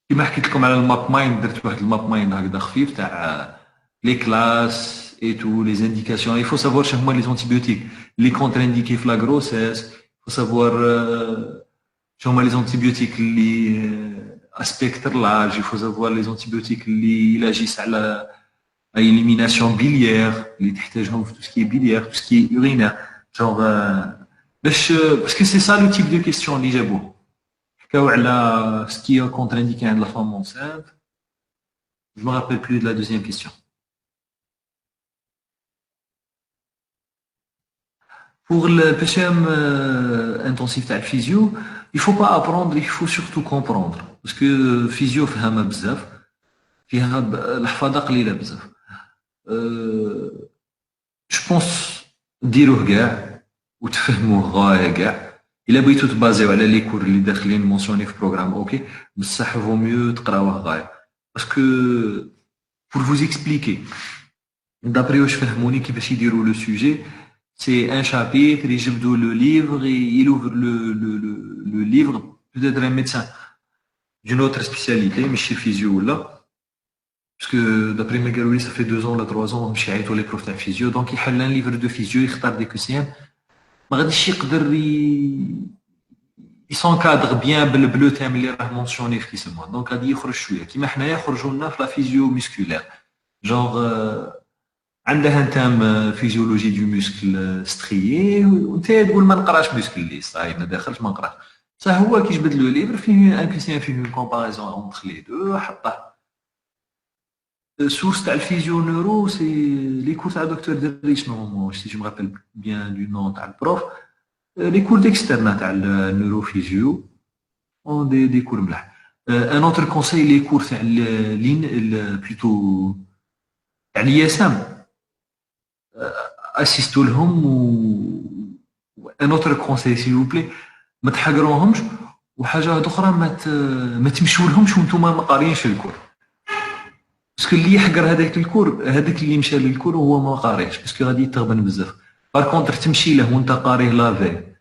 Speaker 1: كيما حكيت لكم على الماب مايند، درت واحد الماب مايند هكذا خفيف تاع لي كلاس اي تو لي زانديكاسيون. يفو سافوار شنو هما لي زونتيبيوتيك لي كونتر انديكي في لا غروسيس، يفو سافوار شنو هما لي زونتيبيوتيك اللي اسبيكتر لاج، يفو سافوار لي زونتيبيوتيك اللي يلاجيس على اليميناسيون بيليير اللي تحتاجهم في تو سكي بيليير تو سكي يورينير جونغ باش باسكو سي سا لو تيب دو كيستيون اللي جابوه. حكاو على سكي كونتر انديكي عند لا فام اونسانت. Je me rappelle plus de la deuxième question. Pour le PCM intensif تاع الفيزيو, il faut pas apprendre, il faut surtout comprendre. Parce que physio فيها بزاف, فيها الحفاظة قليلة بزاف. Je pense ديروه كاع وتفهموه غاية كاع. إلا بغيتو تبازيو على لي كور اللي داخلين مونسيوني في بروغرام اوكي, بصح فو ميو تقراوه غاية. باسكو pour vous expliquer, d'après واش فهموني كيفاش يديروا لو سوجي, c'est un chapitre, يجبدوا le livre et il ouvre le livre, peut-être un médecin d'une autre spécialité, ماشي physio ولا, parce que d'après ما قالوا لي ça fait 2 ans ولا 3 ans مشي عيطوا لي بروف تاع physio, donc يحل un livre de physio, يختار دي كوسيام, ما غاديش يقدر يسونكادغ بيان بالبلو تام اللي راه مونسيوني في كيسموها, دونك غادي يخرج شويه كيما حنايا خرجوا لنا في لا فيزيو مسكولير جونغ عندها تام فيزيولوجي دو موسكل ستريي, وانت تقول ما نقراش موسكل لي صاي ما داخلش ما نقراش, بصح هو كيجبد لو ليفر فيه ان كيسيان فيه اون كومباريزون اونتر لي دو حطه. السورس تاع الفيزيو نورو سي لي كور تاع دكتور دريش نورمالمون, سي جو مغابيل بيان دو نون تاع البروف, لي كور ديكسترنا تاع النوروفيزيو اون دي كور ملاح. ان اوتر كونساي لي كور تاع لين بلوتو تاع الياسام اسيستو لهم, و ان اوتر كونساي سيل بلي ما تحقروهمش, وحاجه اخرى ما تمشوا لهمش وانتم ما قاريينش الكور, باسكو اللي يحقر هذاك الكور هذاك اللي مشى للكور هو ما قاريش, باسكو غادي يتغبن بزاف. بار كونتر تمشي له وانت قاريه لافي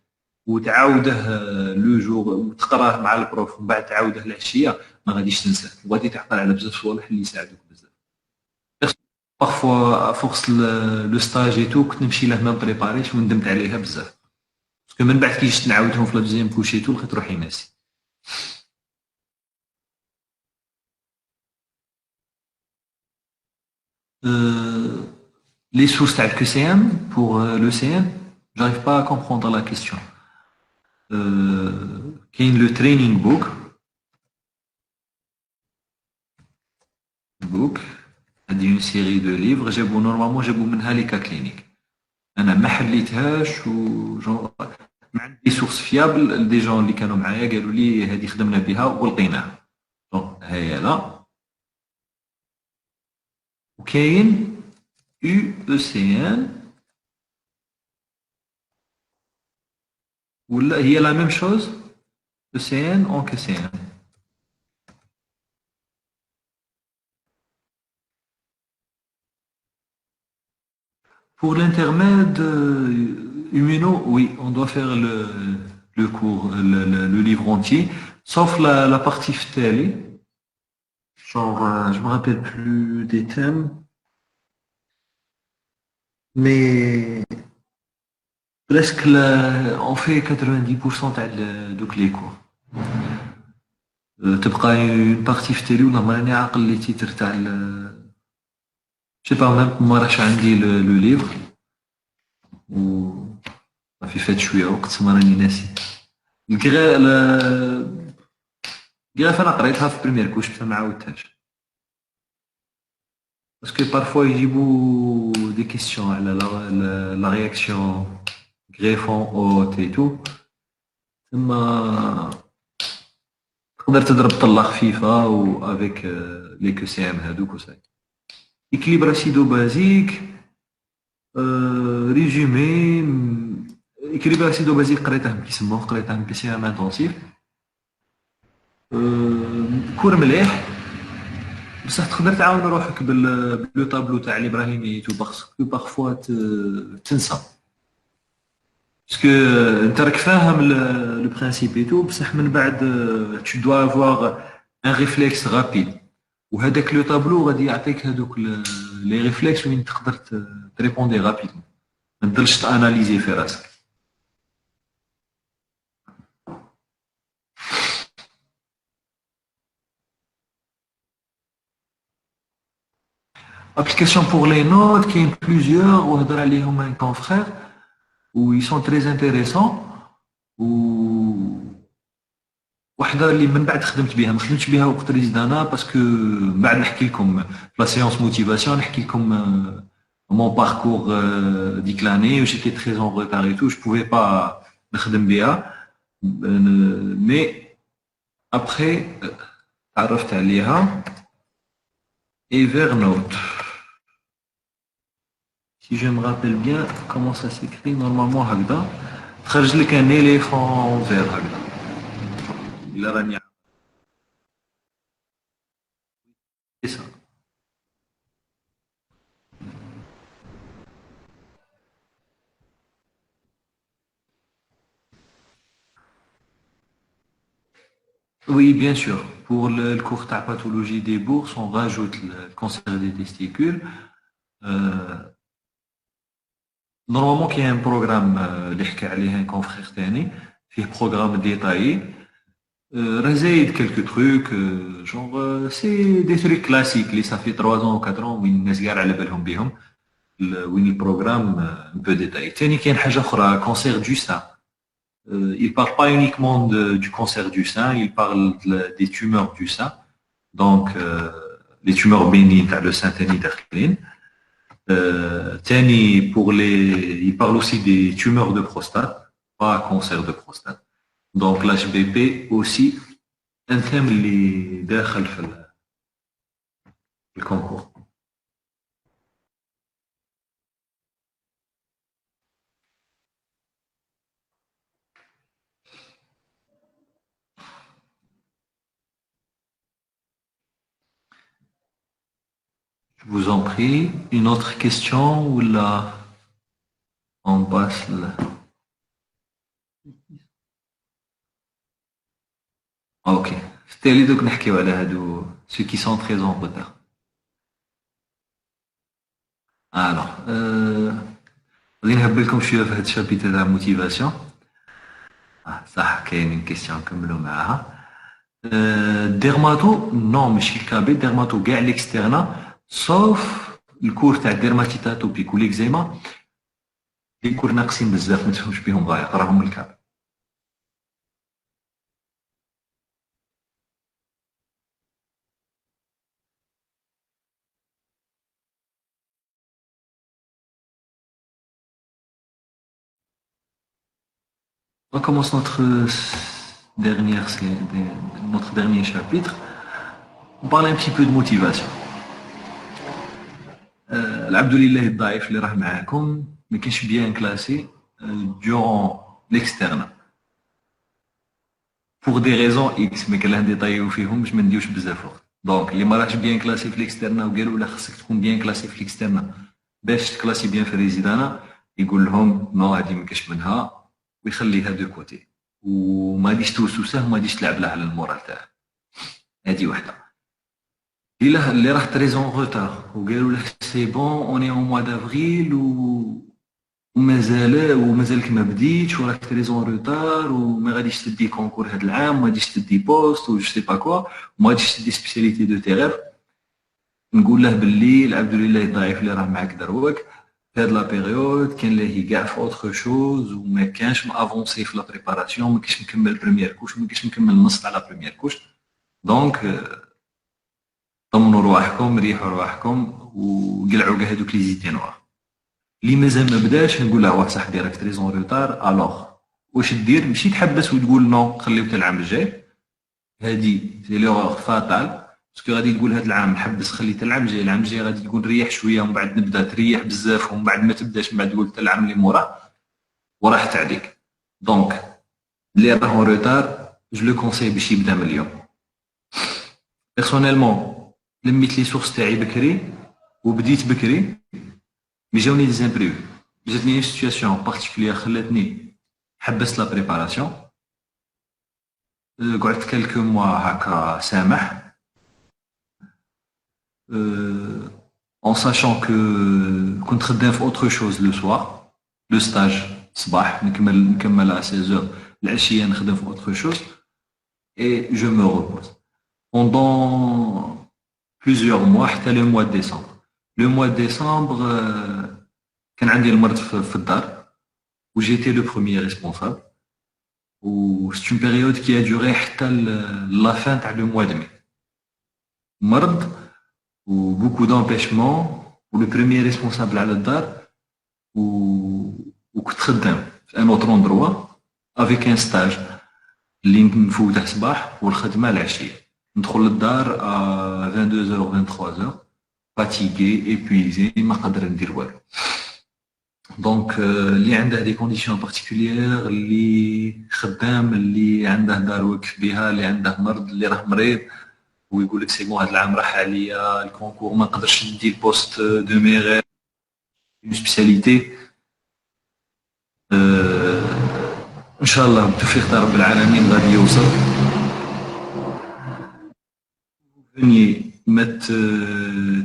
Speaker 1: وتعاوده لو جور وتقراه مع البروف ومن بعد تعاوده العشيه, ما غاديش تنساه وغادي تعقل على بزاف صوالح اللي يساعدوك بزاف. بارفوا فورس لو ستاج اي تو كنت نمشي له ما بريباريش وندمت عليها بزاف, باسكو من بعد كي جيت نعاودهم في لا دوزيام كوش اي تو لقيت روحي ناسي. Les sources telles que CM, pour le CM, j'arrive pas à comprendre la question. Qu'il y a le training book, une série de livres, normalement j'ai منها les cas cliniques. أنا ما حليتهاش و عندي sources fiables des gens اللي كانوا معايا قالوا لي هذه خدمنا بها ولقيناها. دونك هي لا. وكاين UECN ولا هي la même chose, ECN en KCN. Pour l'intermède immuno, oui, on doit faire le cours, le livre entier, sauf la partie ftali. Genre, je me rappelle plus des thèmes, mais presque on fait 90% de les cours. تبقى une partie ftali ولا ماني عاقل لي تيتر تاع je sais pas, même ما راهش عندي لو ليفر و صافي فات شويه وقت تما راني ناسي. الكراف انا قريتها في بريمير كوش بصح ما عاودتهاش, باسكو بارفوا يجيبوا دي كيسيون على لا رياكسيون غريفون اوت اي تو, تما تقدر تضرب طله خفيفه و افيك لي كو سي ام هادوك وصاي. équilibre acido-basique, résumé, équilibre basique قريته كيسموه قريته بي سي ام انتونسيف كور مليح بصح تقدر تعاون روحك باللو طابلو تاع الابراهيمي تو باسكو بارفوا تنسى باسكو انت راك فاهم لو برينسيپ اي تو بصح من بعد tu dois avoir un réflexe rapide وهذاك لو طابلو غادي يعطيك هذوك لي ريفلكس وين تقدر تريبوندي رابيدمون ما تضلش تاناليزي في راسك. Application pour les notes, qui ont plusieurs, ou un confrère, où ils sont très intéressants. و واحدة اللي من بعد خدمت بها ما خدمتش بها وقت ريزيدانا باسكو من بعد نحكي لكم لا سيونس موتيفاسيون نحكي لكم mon parcours déclané où j'étais très en retard et tout je pouvais pas نخدم بها mais après تعرفت عليها Evernote. Si je me rappelle bien comment ça s'écrit normalement هكذا تخرج لك un éléphant vert هكذا إلا راني c'est ça. Oui, bien sûr. Pour le cours de pathologie des bourses, on rajoute le cancer des testicules. Normalement, il y a un programme, un confrère تاني, un programme détaillé. Razaïd quelques trucs, genre, c'est des trucs classiques, les ça fait 3 ans ou 4 ans, où ils ne على بالهم بهم, où le programme un peu détaillé. تاني كاين حاجة أخرى, cancer du sein. Il ne parle pas uniquement du cancer du sein, il parle des tumeurs du sein. Donc, les tumeurs bénignes, le sein tani dakhilin. Il parle aussi des tumeurs de prostate, pas cancer de prostate. Donc, l'HBP aussi, un thème qui est dans le concours. Je vous en prie. Une autre question ou là on passe là. Ok. C'était donc نحكيو على هادو ceux qui sont très en retard. Alors, غادي نهبل لكم شويه في هاد الشابيتر تاع موتيفاسيون. صح كاين كيسيون نكملوا معاها. ديرماتو نو ماشي الكابي ديرماتو كاع ليكسترنا صوف الكور تاع الديرماتيتاتوبيك وليكزيما لي كور ناقصين بزاف ما تفهمش بهم غايه قراهم من الكابي. On commence notre dernier chapitre. On parle un petit peu de motivation. Alhamdoulilah الضعيف اللي راه معاكم ما كاينش bien classé durant l'externe. Pour des raisons X mais كاين ديطايو فيهم باش ما نديوش بزاف وقت. دونك اللي ما راهش bien classé في l'externe وقالوا لا خصك تكون bien classé في l'externe باش تكلاسي bien في الريزيدانا يقول لهم نو هذه ما كاش منها ويخليها دو كوتي وما غاديش توسوسه وما غاديش تلعب له على المورال تاعه. هذه وحده. اللي راه تري اون روتار وقالوا له سي بون اوني اون موا دافريل ومازالك ما بديتش وراك تري اون روتار وما غاديش تدي كونكور هذا العام وما غاديش تدي بوست و جو سي با كوا وما غاديش تدي سبيسياليتي دو تيغيف. نقول له باللي العبد لله الضعيف اللي راه معاك دروك في هاد لا بيريود كاين اللي هي كاع في اوتر شوز وما كانش افونسي في لا بريباراسيون ما كاينش مكمل بريمير كوش وما كاينش مكمل نص تاع لا بريمير كوش. دونك طمنوا رواحكم ريحوا رواحكم وقلعوا كاع هذوك لي زيتي نوار. اللي مازال ما بداش نقول له واه صاحبي راك تري اون روتار الوغ واش دير ماشي تحبس وتقول نو خليو حتى العام الجاي. هادي سي لوغ فاتال باسكو غادي تقول هاد العام نحبس خلي حتى العام الجاي. العام الجاي غادي تقول ريح شويه ومن بعد نبدا تريح بزاف ومن بعد ما تبداش من بعد تقول حتى العام اللي موراه وراحت عليك. دونك اللي راه اون روتار جو لو كونساي باش يبدا من اليوم. بيرسونيلمون لميت لي سورس تاعي بكري وبديت بكري، مي جاوني دي زامبريو، جاتني سيتوياسيون بارتيكولير خلاتني حبست لا بريباراسيون. قعدت كالكو موا هكا سامح، en sachant que كنت خدام في autre chose le soir، le stage صباح نكمل à 16h، العشية نخدم في autre chose et je me repose pendant plusieurs mois حتى le mois de décembre. Le mois de décembre كان عندي المرض في الدار où j'étais le premier responsable. C'est une période qui a duré حتى la fin تاع le mois de mai. مرض و beaucoup d'empêchements و le premier responsable على الدار وكنت خدام في un autre endroit avec un stage اللي نفوته صباح والخدمة العشية. ندخل للدار à 22h 23h fatigué épuisé ما قادر ندير والو. دونك اللي عنده دي كونديسيون بارتيكوليير، اللي خدام، اللي عنده دار وقف بها، اللي عنده مرض، اللي راه مريض ويقول لك سي بون هذا العام راح عليا الكونكور ما نقدرش ندير البوست دو ميغ اون سبيسياليتي، ان شاء الله بتوفيق رب العالمين غادي يوصل. فني ما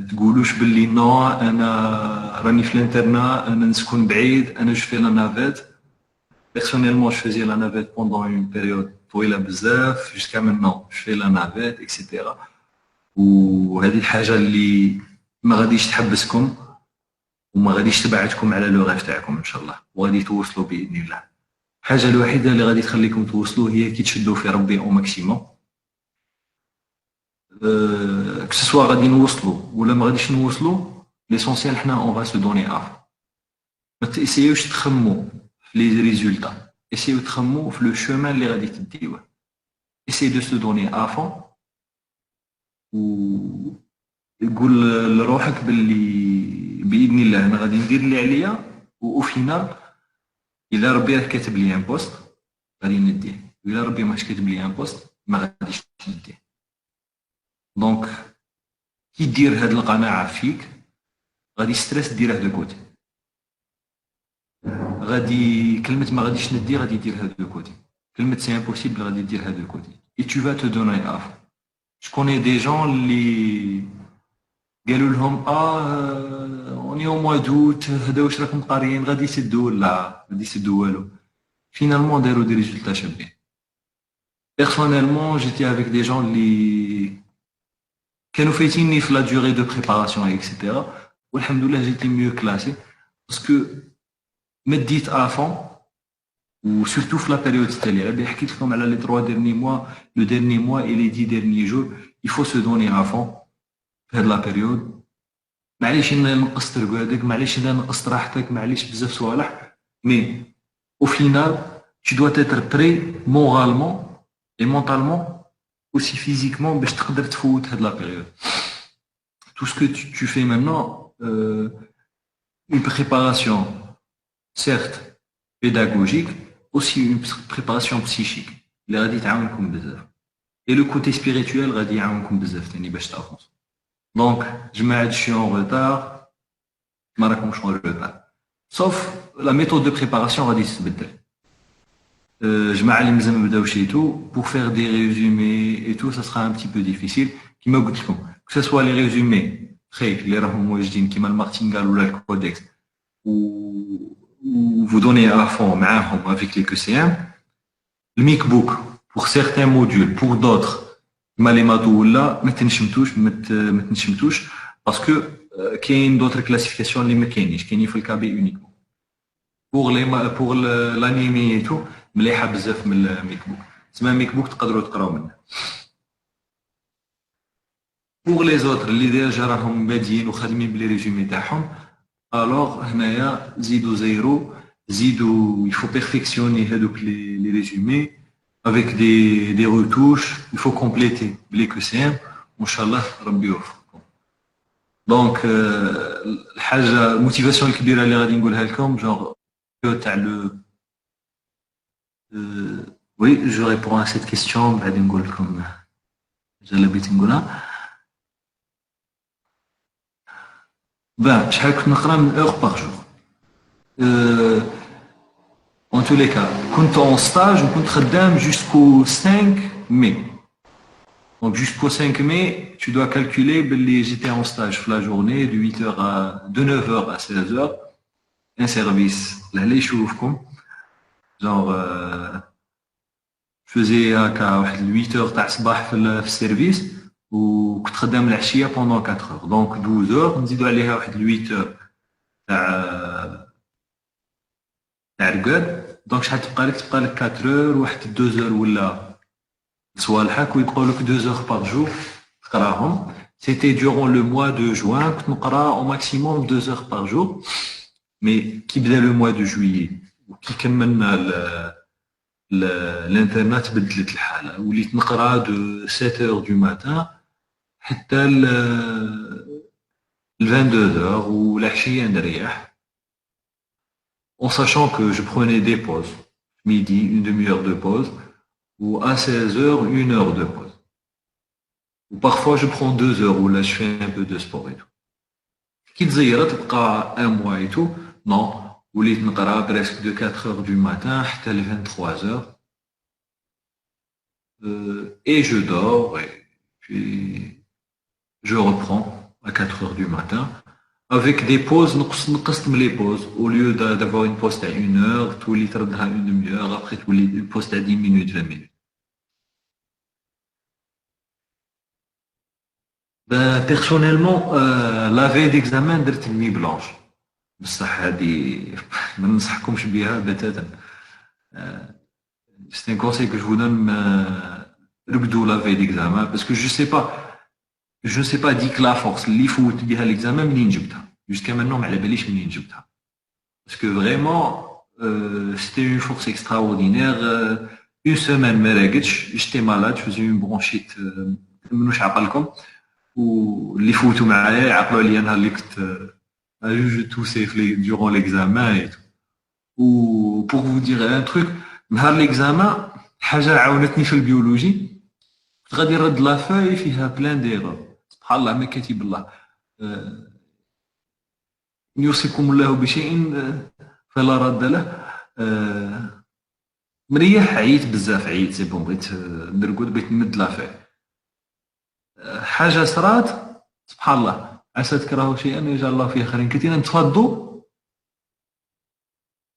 Speaker 1: تقولوش باللي نو انا راني في الانترنا، انا نسكن بعيد، انا جو في لا نافيت. بيرسونيلمون جو فيزي لا نافيت بوندون اون بيريود طويله بزاف، جوسكا مينون جو في لا نافيت اكسيتيرا. وهذه الحاجه اللي ما غاديش تحبسكم وما غاديش تبعدكم على لو غاف تاعكم ان شاء الله، وغادي توصلوا باذن الله. الحاجه الوحيده اللي غادي تخليكم توصلوا هي كي تشدوا في ربي او ماكسيموم. que ce soit غادي نوصلوا ولا ما غاديش نوصلوا، ليسونسيال حنا اون فا سو دوني اف. ما تاسيوش تخموا في لي ريزولتا، اسيو تخموا في لو شومان اللي غادي تديوه. اسي دو سو دوني افون و يقول لروحك باللي باذن الله انا غادي ندير اللي عليا، و فينال الا ربي راه كاتب لي ان بوست غادي نديه، والا ربي ماش كاتب لي ان بوست ما غاديش نديه. دونك كي دير هاد القناعه فيك غادي ستريس ديره دو كوتي، غادي كلمه ما غاديش ندي غادي ديرها دو كوتي، كلمه سي امبوسيبل غادي ديرها دو كوتي. اي تو فا تو دوني اف. جو كوني دي جون اللي قالوا لهم اوني او موا دوت هذا واش راكم قاريين غادي يسدوا، لا غادي يسدوا والو. فينالمون داروا دي ريزولتا شابين. بيرسونيلمون جيتي افيك دي جون اللي كانوا فايتيني في لا دوري دو بريباراسيون اكسيتيرا، والحمد لله جيتي ميو كلاسي باسكو مديت افون. وسورتو في لا بيريود تالي اللي حكيت لكم على لي 3 ديرني موا، لو ديرني موا اي لي 10 ديرني جور يفو سو دوني افون في هاد لا بيريود. معليش انا نقصت رقادك، معليش انا نقصت راحتك، معليش بزاف صوالح، مي au final tu dois être prêt moralement et mentalement aussi physiquement باش تقدر تفوت هاد لا بيريود. Tout ce que tu fais maintenant, une préparation certes pédagogique, aussi une préparation psychique اللي غادي تعاونكم بزاف. Et le côté spirituel غادي يعاونكم بزاف تاني باش تافونسوا. دونك جماعة شي اون روتار ما راكمش اون روتار، سوف لا ميثود دو بريباراسيون غادي تتبدل. جماعة اللي مازال ما بداوش ايتو بور فيغ دي ريزومي ايتو سا سرا ان بتي بو ديفيسيل. كيما قلت لكم كو سوا لي ريزومي تخي اللي راهم موجودين كيما المارتينغال ولا الكودكس و vous donnez à fond معاهم avec les QCM. Le MacBook pour certains modules, pour d'autres كيما لي ماتو ولا ما تنشمتوش باسكو كاين دوطر كلاسيفيكاسيون اللي ما كاينين في الكابي اونيكمون. بور لانيمي ايتو مليحه بزاف من الميك بوك، تسمى ميك بوك تقدروا تقراو منه. بور لي زوتر اللي ديجا راهم بادين وخادمين بلي ريزومي تاعهم، الوغ هنايا زيدوا زيرو، زيدوا يفو بيرفيكسيوني هذوك لي ريزومي avec des retouches. Il faut compléter les QCM وإن شاء الله ربي يوفقكم. دونك الحاجه الموتيفاسيون الكبيره اللي غادي نقولها لكم جونغ تاع Euh, oui, je réponds à cette question. بعد نقول لكم اللي بغيت نقولها. شحال كنت نقرا من اور باغ جور. Euh, En tous les cas, كنت en stage وكنت خدام jusqu'au 5 mai. Donc jusqu'au 5 mai, tu dois calculer باللي j'étais en stage la journée de 8h de 9h à 16h. Un service اللي يشوفكم. Genre je faisais هكا واحد 8h تاع الصباح في السيرفيس وكنت خدام العشيه pendant 4 heures. Donc 12 heures نزيدوا عليها واحد 8 heures تاع رقاد. دونك شحال تبقى لك 4 heures واحد 2 heures ولا صوالحك ويبقاو لك 2 heures par jour تقراهم. C'était durant le mois de juin كنت نقرا au maximum 2 heures par jour. Mais qui بدا le mois de juillet وكي كملنا الانترنت بدلت الحاله وليت نقرا دو 7h du matin حتى ل 22h والعشيه نريح. En sachant que je prenais des pauses, midi, une demi-heure de pause, ou à 16h, une heure de pause. Ou parfois je prends 2 heures où là je fais un peu de sport et tout. Qui تزيرت تبقى un mois et tout, non. وليت نقرا presque de 4h du matin حتى ل 23h. Et je dors et puis je reprends à 4h du matin. Avec des pauses, نقصت من les pauses. Au lieu d'avoir une pause à 1 heure, تولي تردها une demi-heure, après تولي une pause à 10 minutes, 20 minutes. Ben, personnellement, la veille d'examen درت nuit blanche. بصح هذه ما ننصحكمش بها بتاتا. C'est un conseil que je vous donne, رقدوا la veille d'examen parce que je ne sais pas dit que la force اللي فوت بها l'examen منين جبتها. Jusqu'à maintenant ما على باليش منين جبتها. Parce que vraiment c'était une force extraordinaire. Une semaine ما راقدش, j'étais malade, je faisais une bronchite منوش عقلكم. واللي فوتوا معايا يعقلوا عليا نهار اللي كنت je toussais durant l'examen et tout. Ou pour vous dire un truc, نهار l'examen حاجه عاونتني في البيولوجي. كنت غادي نرد لا فاي فيها بلان ديرور سبحان الله ما كاتب الله إن يوصيكم الله بشيء فلا رد له. مريح عييت بزاف عييت سي بون بغيت نرقد بغيت نمد لا فاي. حاجه صرات سبحان الله عسى تكرهوا شيئا يجعل الله فيه خير. كنت نتفضوا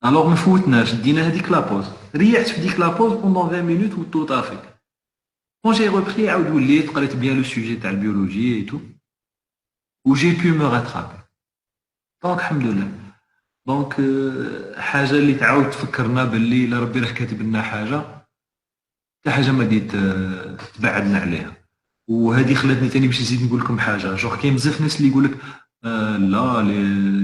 Speaker 1: الوغ ما فوتناش دينا هذيك لابوز. ريحت في ديك لابوز بوندون 20 مينوت وطو طافي. Quand j'ai repris عاود وليت قريت bien le sujet تاع البيولوجي et tout où j'ai pu me rattraper. دونك الحمد لله. دونك حاجه اللي تعاود تفكرنا باللي الا ربي راه كاتب لنا حاجه حتى حاجه ما ديت تبعدنا عليها. وهذه خلاتني ثاني باش نزيد نقول لكم حاجه جوغ كاين بزاف ناس اللي يقول لك لا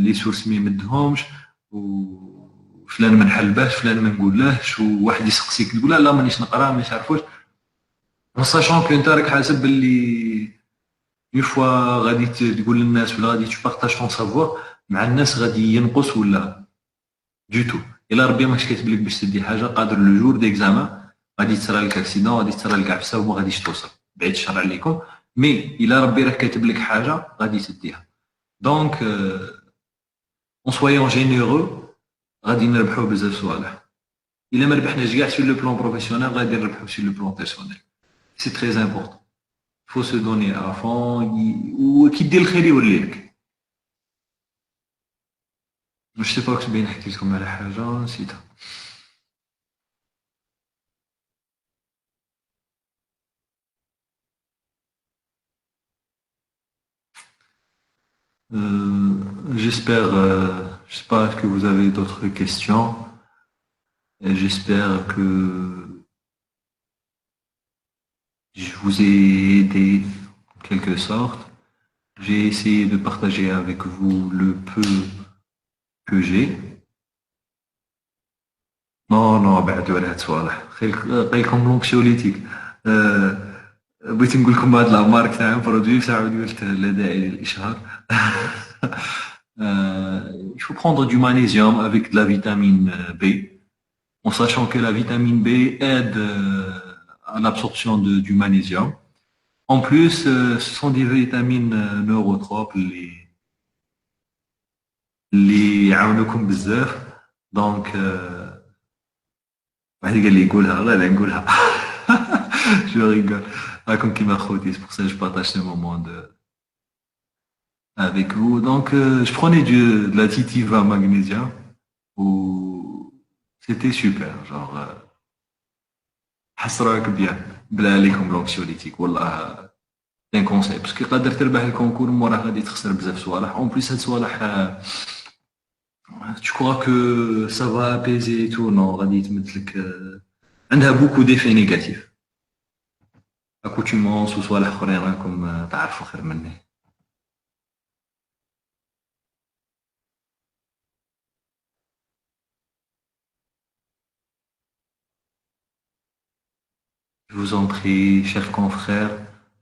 Speaker 1: لي سورس ما يمدهمش وفلان ما نحلبهش فلان ما نقولهش وواحد يسقسيك تقول لا مانيش نقرا ما يعرفوش. ساشون كو انت راك حاسب باللي اون فوا غادي تقول للناس ولا غادي تبارطاج طون سافوار مع الناس غادي ينقص ولا دو تو. الا ربي ماكش كاتب لك باش تدي حاجه قادر لو جور ديكزامان غادي تصرى لك اكسيدون غادي تصرى لك عفسه وما غاديش توصل بعيد الشر عليكم. مي الا ربي راه كاتب لك حاجه غادي تديها. دونك اون سويون جينيرو غادي نربحوا بزاف صوالح. الا ما ربحناش كاع sur le plan professionnel غادي نربحوا sur le plan personnel. C'est très important. Il faut se donner à fond وكي دير الخير يولي لك. مش تفاكس بين نحكي لكم على حاجه نسيتها. J'espère, je sais pas, est-ce que vous avez d'autres questions? Et j'espère que je vous ai aidé en quelque sorte. J'ai essayé de partager avec vous le peu que j'ai. Non, بعدوا على هاد الصوالح خليكم لونكسيوليتيك. بغيت نقول لكم هاد العمارك تاع برودوي ساعد قلت لا داعي للاشهار. Il faut prendre du magnésium avec de la vitamine B. en sachant que la vitamine B aide à l'absorption du magnésium. En plus, ce sont des vitamines neurotropes اللي يعاونوكم بزاف دونك واحد قال لي قولها غير نقولها جو ريغول راكم كيما خوتي c'est pour ça que je partage ce moment avec vous donc je prenais de la titiva magnésia ou c'était super genre حس راك بيان بلا عليكم لونكسيوليتيك والله ان كونساي باسكو قادر تربح الكونكور موراه غادي تخسر بزاف صوالح اون بليس هاد صوالح tu crois que ça va apaiser et tout non غادي يتمد لك عندها beaucoup d'effets négatifs accoutumance وصوالح اخرين راكم تعرفوا خير مني. Je vous en prie chers confrères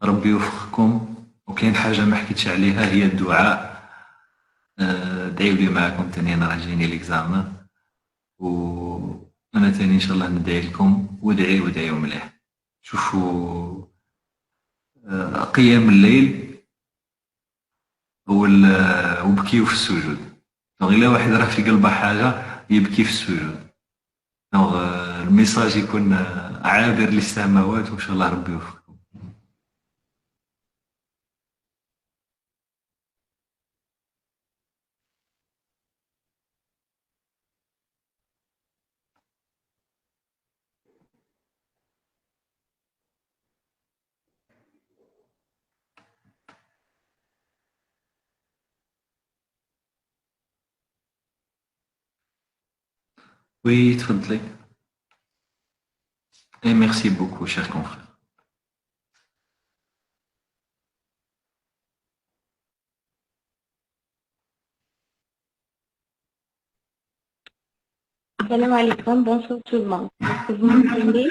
Speaker 1: ربي يوفقكم وكاين حاجه ما حكيتش عليها هي الدعاء دعيو لي معكم تاني انا راجيني ليكزامان وانا تاني ان شاء الله ندعي لكم وادعيو مليح شوفوا قيام الليل وبكيو في السجود دونك الا واحد راه في قلبه حاجه يبكي في السجود دونك الميساج يكون عابر للسماوات وان شاء الله ربي يوفقكم. Oui, تفضلي. Et merci beaucoup, chers confrères.
Speaker 2: Salam alaikum, bonsoir tout le monde. Est-ce que vous m'entendez?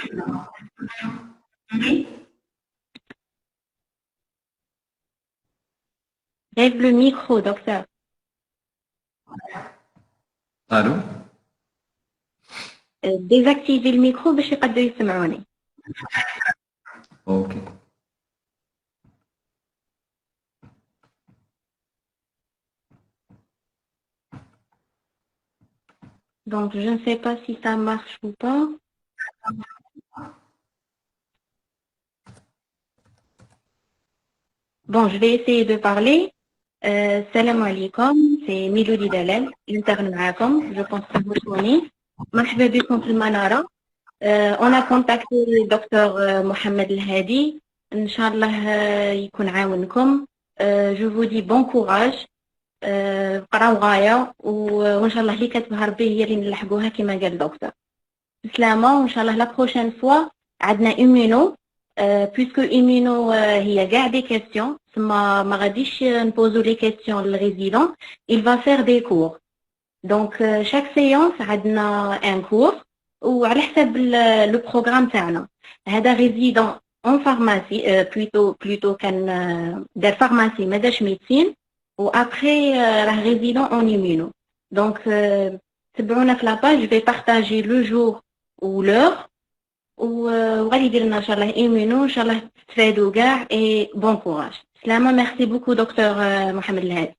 Speaker 2: Lève le micro, docteur.
Speaker 1: Allô?
Speaker 2: Désactivez le micro باش يقدروا يسمعوني.
Speaker 1: Ok.
Speaker 2: Donc, je ne sais pas si ça marche ou pas. Bon, je vais essayer de parler. Salam alaikum, c'est Milodi Dalal, interne معاكم. Je pense que vous connaissez. مرحبا بكم في المنارة. On a contacté le docteur Mohamed El Hadi. Inch'Allah يكون عاونكم. Je vous dis bon courage. قراو غاية وإن شاء الله اللي كتبها ربي هي اللي نلحقوها كما قال الدكتور. بسلامة وإن شاء الله لا بروشين فوا عندنا إيمينو بويسكو إيمينو هي كاع دي كيستيون ما غاديش نبوزو لي كيستيون للريزيدون il va faire des cours donc chaque séance عندنا ان كور وعلى حسب لو بروغرام تاعنا هذا ريزيدون اون فارماسي بلوتو كان دار فارماسي ما دارش ميديسين وابخي راه ريزيدون اون ايمينو دونك تبعونا في لاباج جو في بارطاجي لو جور و لور وغادي يدير لنا ان شاء الله ايمينو ان شاء الله تفادوا كاع اي بون كوراج. سلامه. ميرسي بوكو دكتور محمد الهادي.